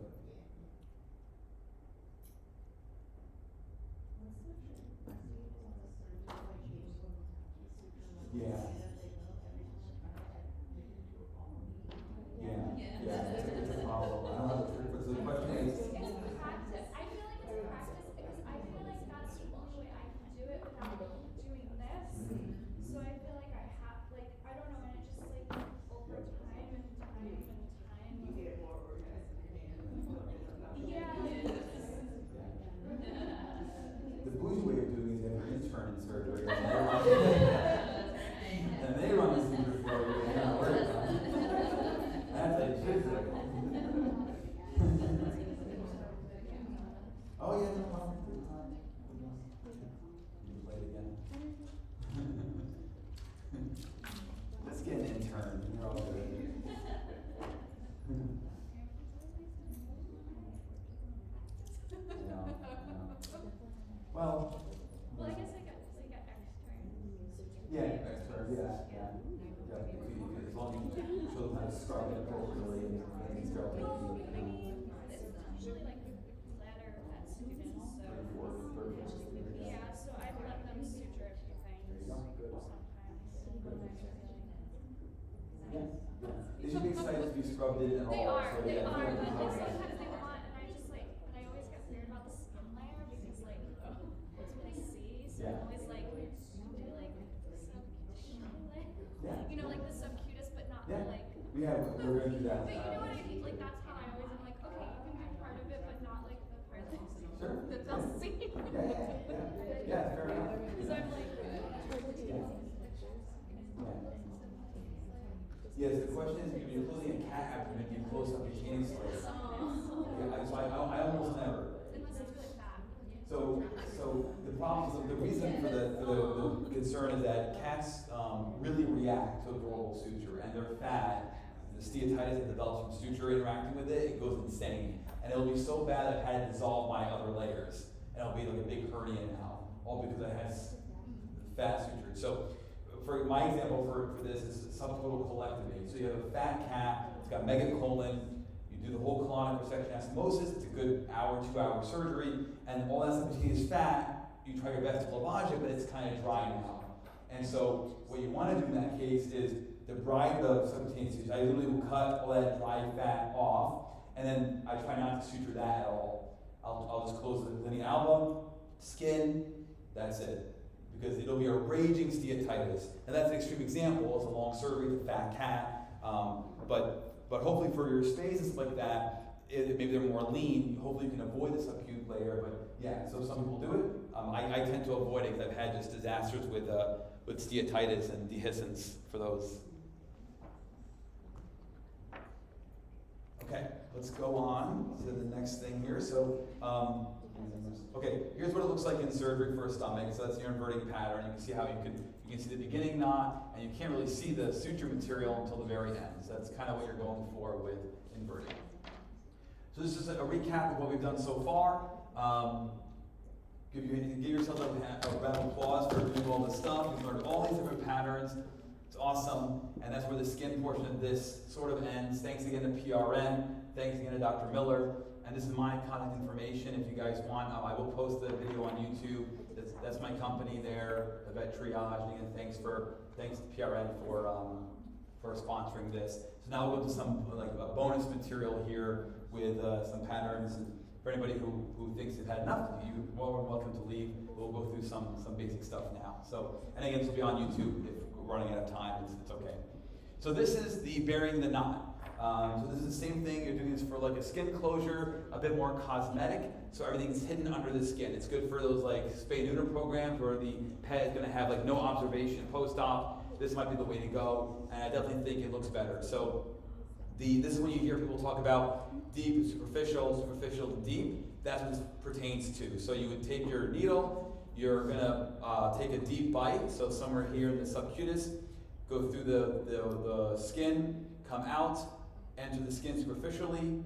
Speaker 1: Yeah. It's a problem. I don't know how to, so the question is.
Speaker 2: It's practice. I feel like it's practice because I feel like that's the only way I can do it without doing this. So I feel like I have, like, I don't know, and it just like over time and time and time.
Speaker 3: You get more organized in your hand.
Speaker 2: Yeah.
Speaker 1: The bougie way of doing it is you have an intern in surgery. And they run the suture for you, and you're not worried about it. That's how you to scrub it appropriately and scrub it.
Speaker 2: No, I mean, it's usually like ladder at students, so.
Speaker 1: 34.
Speaker 2: Yeah, so I've let them suture a few things sometimes when I'm reviewing.
Speaker 1: They should be excited to be scrubbed in and all.
Speaker 2: They are,
Speaker 1: so
Speaker 2: they
Speaker 1: yeah,
Speaker 2: are,
Speaker 1: it's
Speaker 2: but
Speaker 1: like-
Speaker 2: sometimes they want, and I just like, and I always get weird about the skin layer because like, that's what I see, so I'm
Speaker 1: Yeah.
Speaker 2: always like, do like the subcutaneous layer?
Speaker 1: Yeah.
Speaker 2: You know, like the subcutis, but not
Speaker 1: Yeah.
Speaker 2: the like.
Speaker 1: We're gonna do that.
Speaker 2: But you know what I mean, like that's how I always am like, okay, you can do part of it, but not like the part that
Speaker 1: Sure.
Speaker 2: that they'll see.
Speaker 1: Yeah, fair enough.
Speaker 2: Cause I'm like.
Speaker 1: Yes, the question is, if you're closing a cat abdomen, do you close subcutaneously? Yeah, so I almost never.
Speaker 2: Unless it's really fat.
Speaker 1: So the problem, the reason for the concern is that cats really react to a durable suture, and they're fat. The steatitis that develops from suture interacting with it, it goes insane. And it'll be so bad I've had to dissolve my other layers. And it'll be like a big hernia now, all because I had fat sutured. So for my example for this is subtotal colectomy. So you have a fat cat, it's got megacolon, you do the whole colonic resection anastomosis, it's a good hour, 2 hour surgery, and all that subcutaneous fat, you try your best to lavage it, but it's kind of dry now. And so what you want to do in that case is debride the subcutaneous tissue. I literally will cut all that dry fat off, and then I try not to suture that at all. I'll just close the linea alba, skin, that's it. Because it'll be a raging steatitis. And that's an extreme example, it's a long surgery, it's a fat cat. But hopefully for your spaces like that, maybe they're more lean, hopefully you can avoid the subcute layer, but yeah, so some people do it. I tend to avoid it because I've had just disasters with steatitis and dehiscence for those. Okay, let's go on to the next thing here. So, okay, here's what it looks like in surgery for a stomach. So that's your inverting pattern. You can see how you can see the beginning knot, and you can't really see the suture material until the very end. So that's kind of what you're going for with inverting. So this is a recap of what we've done so far. Give yourself a round of applause for doing all this stuff. You've learned all these different patterns. It's awesome, and that's where the skin portion of this sort of ends. Thanks again to PRN. Thanks again to Dr. Miller. And this is my contact information. If you guys want, I will post the video on YouTube. That's my company there, the Vet Triage. And again, thanks to PRN for sponsoring this. So now we'll go to some bonus material here with some patterns. And for anybody who thinks they've had enough, you're more than welcome to leave. We'll go through some basic stuff now. So, and again, this will be on YouTube. If we're running out of time, it's okay. So this is the burying the knot. So this is the same thing. You're doing this for like a skin closure, a bit more cosmetic. So everything's hidden under the skin. It's good for those like spay-neuter programs where the pet is going to have like no observation post-op. This might be the way to go, and I definitely think it looks better. So this is when you hear people talk about deep and superficial, superficial to deep. That's what this pertains to. So you would take your needle, you're going to take a deep bite, so somewhere here in the subcutis, go through the skin, come out, enter the skin superficially,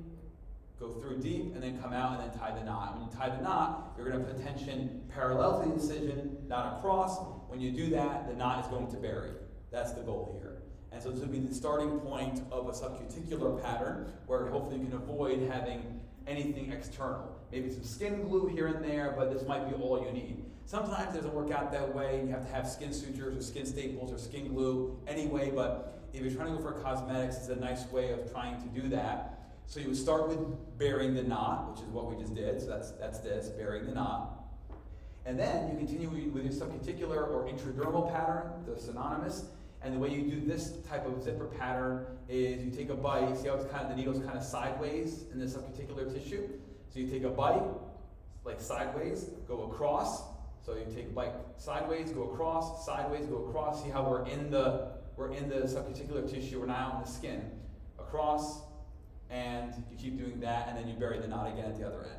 Speaker 1: go through deep, and then come out and then tie the knot. When you tie the knot, you're going to put tension parallel to the incision, not across. When you do that, the knot is going to bury. That's the goal here. And so this would be the starting point of a subcuticular pattern where hopefully you can avoid having anything external. Maybe some skin glue here and there, but this might be all you need. Sometimes it doesn't work out that way. You have to have skin sutures or skin staples or skin glue anyway, but if you're trying to go for cosmetics, it's a nice way of trying to do that. So you would start with burying the knot, which is what we just did. So that's this, burying the knot. And then you continue with your subcuticular or intradermal pattern, they're synonymous. And the way you do this type of zipper pattern is you take a bite, see how it's the needle's kind of sideways in the subcuticular tissue? So you take a bite, like sideways, go across. So you take a bite sideways, go across, sideways, go across. See how we're in the subcuticular tissue, we're now in the skin. Across, and you keep doing that, and then you bury the knot again at the other end.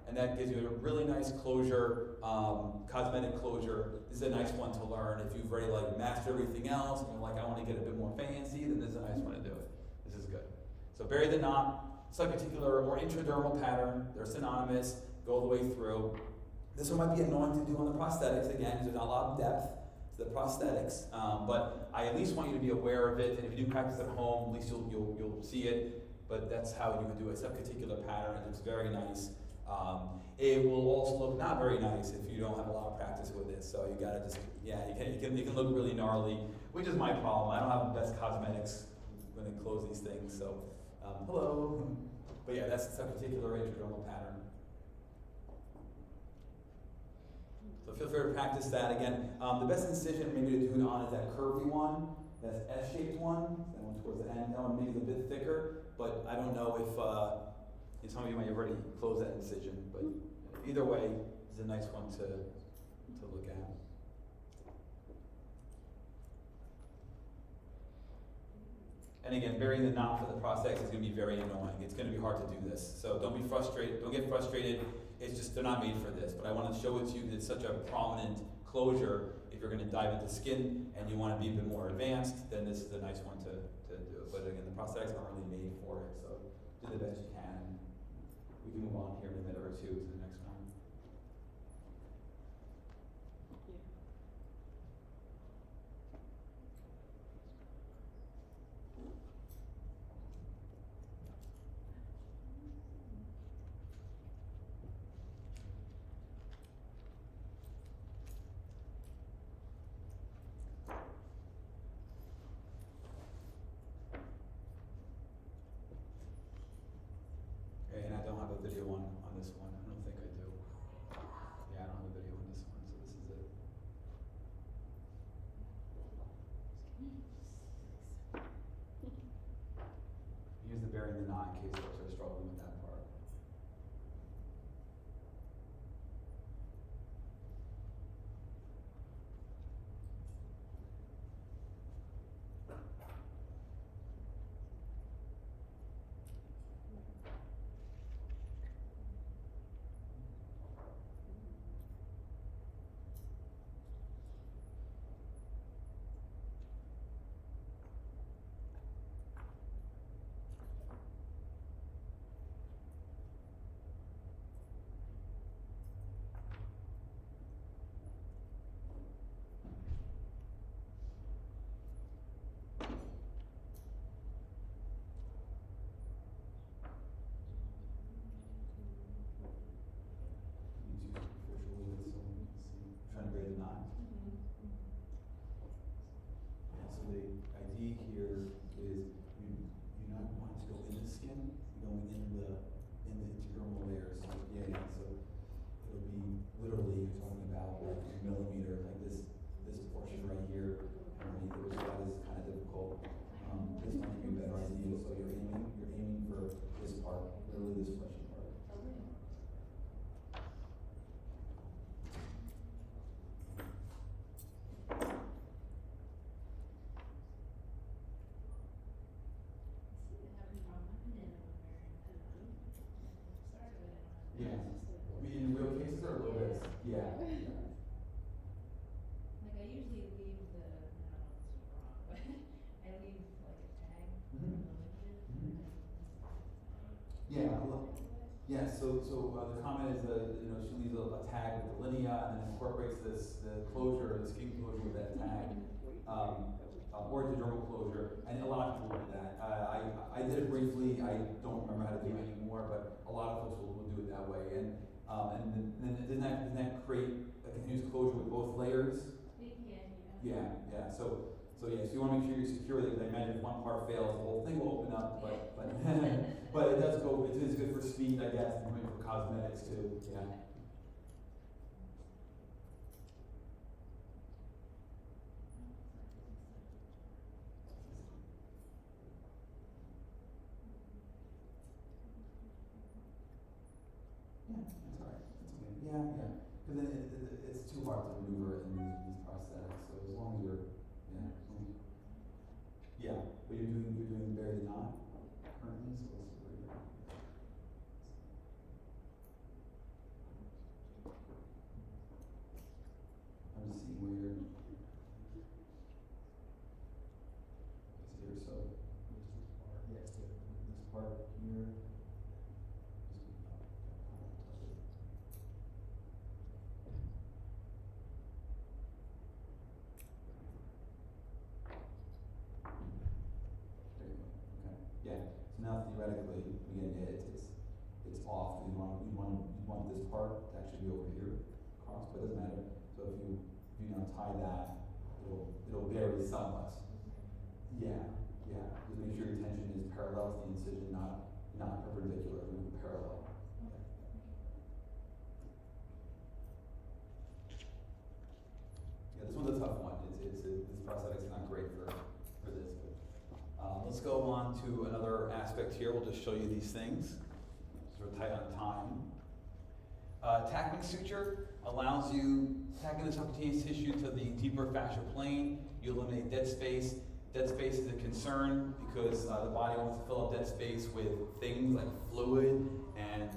Speaker 1: And that gives you a really nice closure, cosmetic closure. This is a nice one to learn. If you've already mastered everything else, and you're like, I want to get a bit more fancy, then this is a nice one to do it. This is good. So bury the knot, subcuticular or intradermal pattern, they're synonymous, go all the way through. This one might be annoying to do on the prosthetics again, because there's not a lot of depth. the prosthetics. But I at least want you to be aware of it, and if you do practice at home, at least you'll see it. But that's how you would do a subcuticular pattern. It looks very nice. It will also look not very nice if you don't have a lot of practice with it. So you gotta just, yeah, it can look really gnarly, which is my problem. I don't have the best cosmetics when I close these things. So, hello. But yeah, that's a subcuticular intradermal pattern. So feel free to practice that again. The best incision maybe to do it on is that curvy one, that's S-shaped one, that one towards the end. That one maybe is a bit thicker, but I don't know if some of you might have already closed that incision. But either way, it's a nice one to look at. And again, burying the knot for the prosthetics is going to be very annoying. It's going to be hard to do this. So don't be frustrated. Don't get frustrated. It's just they're not made for this. But I want to show it to you that it's such a prominent closure. If you're going to dive into skin and you want to be a bit more advanced, then this is a nice one to do. But again, the prosthetics aren't really made for it. So do the best you can. We can move on here in a minute or two to the next one. Okay, and I don't have a video on this one. I don't think I do. Yeah, I don't have a video on this one, so this is it. Here's the burying the knot in case folks are struggling with that part. Trying to bury the knot. Yeah, so the idea here is you're not wanting to go in the skin, you're going in the intradermal layers. So, yeah, so it'll be literally you're talking about like a millimeter, like this portion right here underneath it, which that is kind of difficult. This might be a better idea. So you're aiming for this part, literally this fleshy part. Yeah. In real cases or a little bit? Yeah.
Speaker 5: Like I usually leave the, I don't know if it's wrong, but I leave like a tag on the liquid.
Speaker 1: Yeah. Yeah. So the comment is she leaves a tag with the linea and then incorporates the closure, the skin closure with that tag, or the dermal closure, and a lot of people do that. I did it briefly. I don't remember how to do it anymore, but a lot of folks will do it that way. And then doesn't that create a continuous closure with both layers? Yeah. So you want to make sure you're secure because I imagine if one part fails, the whole thing will open up. But but it does go. It is good for speed, I guess, and for cosmetics too. Yeah. Yeah, that's all right. That's okay. Yeah. Because then it's too hard to maneuver in these prosthetics. So as long as you're, but you're doing bury the knot currently. So let's see where you're at. I'm just seeing where you're. It's here. So here's this part. Yeah, this part here. now theoretically, again, it's off, you want this part to actually be over here, across, but it doesn't matter. So if you now tie that, it'll vary somewhat. Yeah, just make sure your tension is parallel to the incision, not perpendicular, parallel. Yeah, this one's a tough one. This prosthetic's not great for this. But, let's go on to another aspect here. We'll just show you these things. So we're tight on time. Tacking suture allows you tacking the subcutaneous tissue to the deeper fascial plane. You eliminate dead space. Dead space is a concern because the body wants to fill up dead space with things like fluid and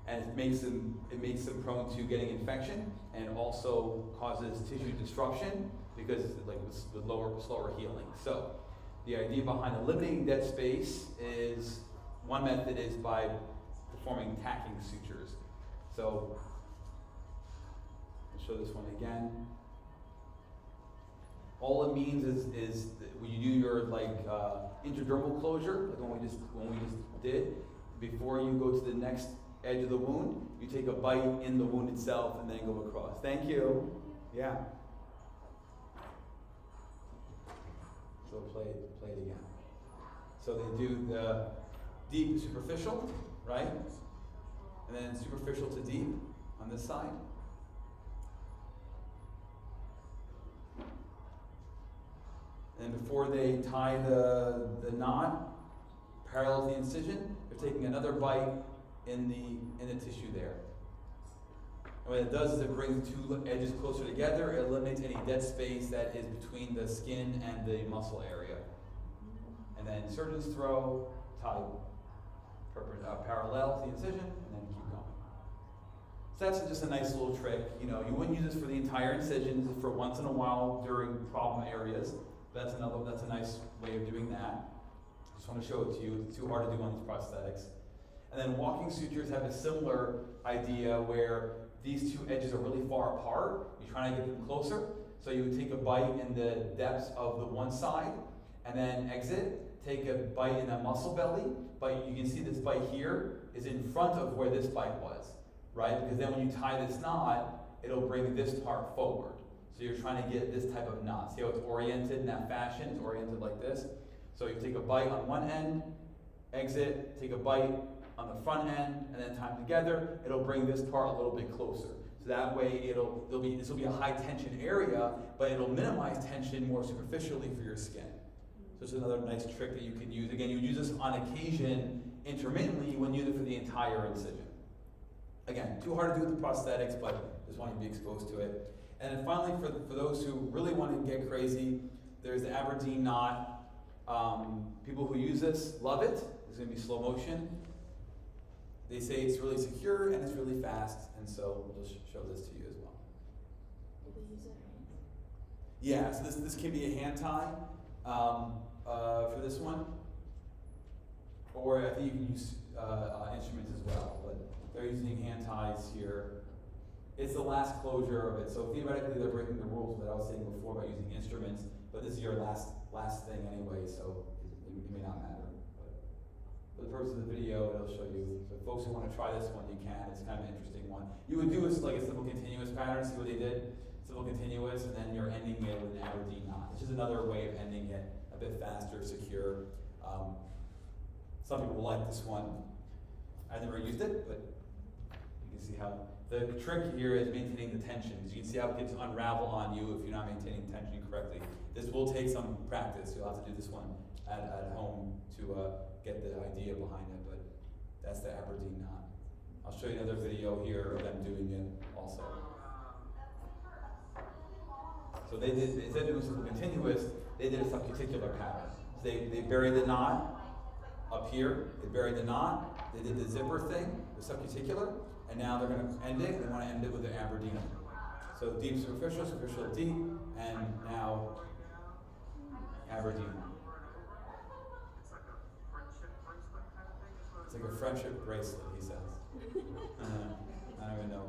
Speaker 1: it makes them prone to getting infection and also causes tissue disruption because with slower healing. So the idea behind eliminating dead space is one method is by performing tacking sutures. So I'll show this one again. All it means is that when you do your intradermal closure, like when we just did, before you go to the next edge of the wound, you take a bite in the wound itself and then go across. Thank you. Yeah. So play it again. So they do the deep superficial, right? And then superficial to deep on this side. And before they tie the knot parallel to the incision, they're taking another bite in the tissue there. And what it does is it brings the two edges closer together. It eliminates any dead space that is between the skin and the muscle area. And then surgeon's throw, tie parallel to the incision, and then keep going. So that's just a nice little trick. You wouldn't use this for the entire incision. This is for once in a while during problem areas. That's a nice way of doing that. Just want to show it to you. It's too hard to do on these prosthetics. And then walking sutures have a similar idea where these two edges are really far apart. You're trying to get them closer. So you would take a bite in the depths of the one side and then exit. Take a bite in that muscle belly. But you can see this bite here is in front of where this bite was, right? Because then when you tie this knot, it'll bring this part forward. So you're trying to get this type of knot. See how it's oriented in that fashion? It's oriented like this. So you take a bite on one end, exit, take a bite on the front end, and then tie them together. It'll bring this part a little bit closer. So that way this will be a high tension area, but it'll minimize tension more superficially for your skin. So it's another nice trick that you can use. Again, you use this on occasion intermittently. You wouldn't use it for the entire incision. Again, too hard to do with the prosthetics, but just want you to be exposed to it. And then finally, for those who really want to get crazy, there's the Aberdeen knot. People who use this love it. It's going to be slow motion. They say it's really secure and it's really fast, and so we'll just show this to you as well.
Speaker 6: Did they use their hands?
Speaker 1: Yeah, so this can be a hand tie for this one, or I think you can use instruments as well, but they're using hand ties here. It's the last closure of it, so theoretically they're breaking the rules that I was saying before about using instruments, but this is your last thing anyway, so it may not matter. But for the purpose of the video, it'll show you. So folks who want to try this one, you can. It's kind of an interesting one. You would do this like a simple continuous pattern. See what they did? Simple continuous, and then you're ending it with an Aberdeen knot. It's just another way of ending it a bit faster, secure. Some people like this one. I've never used it, but you can see how the trick here is maintaining the tension. You can see how it can unravel on you if you're not maintaining tension correctly. This will take some practice. You'll have to do this one at home to get the idea behind it, but that's the Aberdeen knot. I'll show you another video here of them doing it also. So they did, instead of doing simple continuous, they did a subcuticular pattern. So they buried the knot up here, they buried the knot, they did the zipper thing, the subcuticular, and now they're going to end it. They want to end it with the Aberdeen. So deep superficial, superficial deep, and now Aberdeen. It's like a friendship bracelet, he says. I don't even know.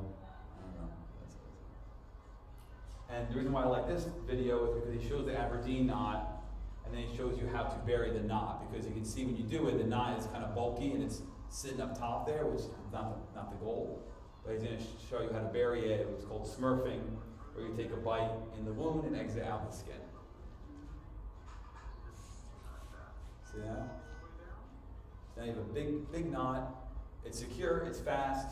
Speaker 1: And the reason why I like this video is because he shows the Aberdeen knot, and then he shows you how to bury the knot, because you can see when you do it, the knot is kind of bulky and it's sitting up top there, which is not the goal. But he's going to show you how to bury it. It's called smurfing, where you take a bite in the wound and exit out the skin. See that? Now you have a big knot. It's secure, it's fast,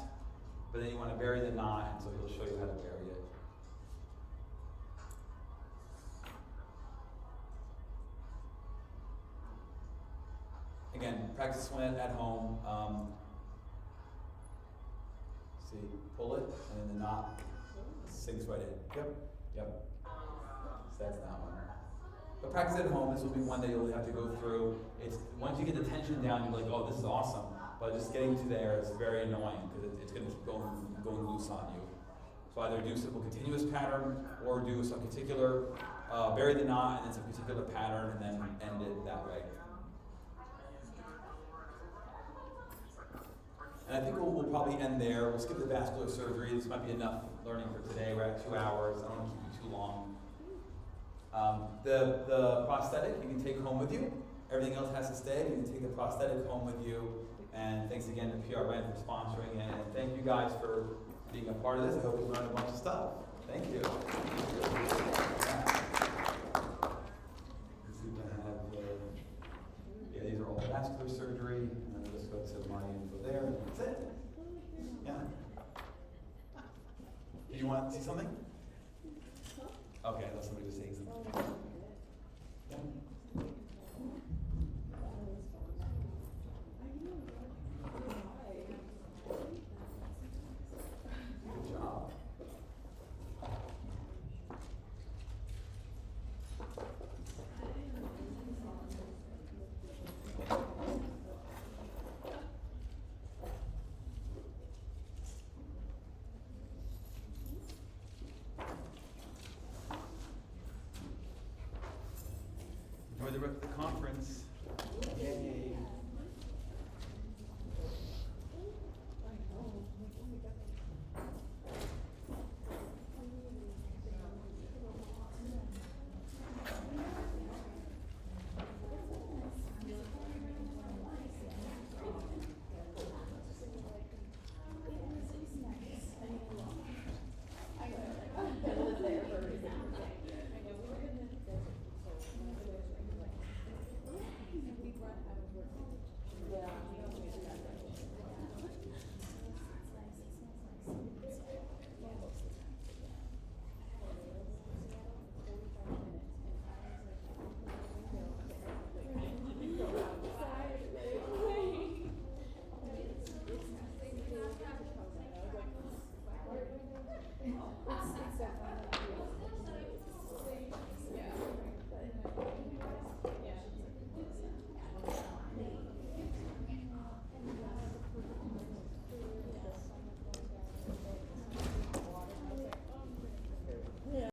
Speaker 1: but then you want to bury the knot, and so he'll show you how to bury it. Again, practice one at home. See, pull it, and then the knot sinks right in. Yep. So that's that one. But practice at home. This will be one that you'll have to go through. It's once you get the tension down, you're like, oh, this is awesome. But just getting to there is very annoying because it's going to keep going loose on you. So either do simple continuous pattern or do some particular, bury the knot and then some particular pattern and then end it that way. And I think we'll probably end there. We'll skip the vascular surgery. This might be enough learning for today. We're at 2 hours. I don't want to keep you too long. The prosthetic you can take home with you. Everything else has to stay. You can take the prosthetic home with you. And thanks again to PRN for sponsoring it. And thank you guys for being a part of this. I hope you learned a bunch of stuff. Thank you. These are all vascular surgery. And then we'll just go to my info there. And that's it. Yeah. Did you want to see something? Okay, I thought somebody was saying something. Yeah. Good job. Enjoy the rest of the conference.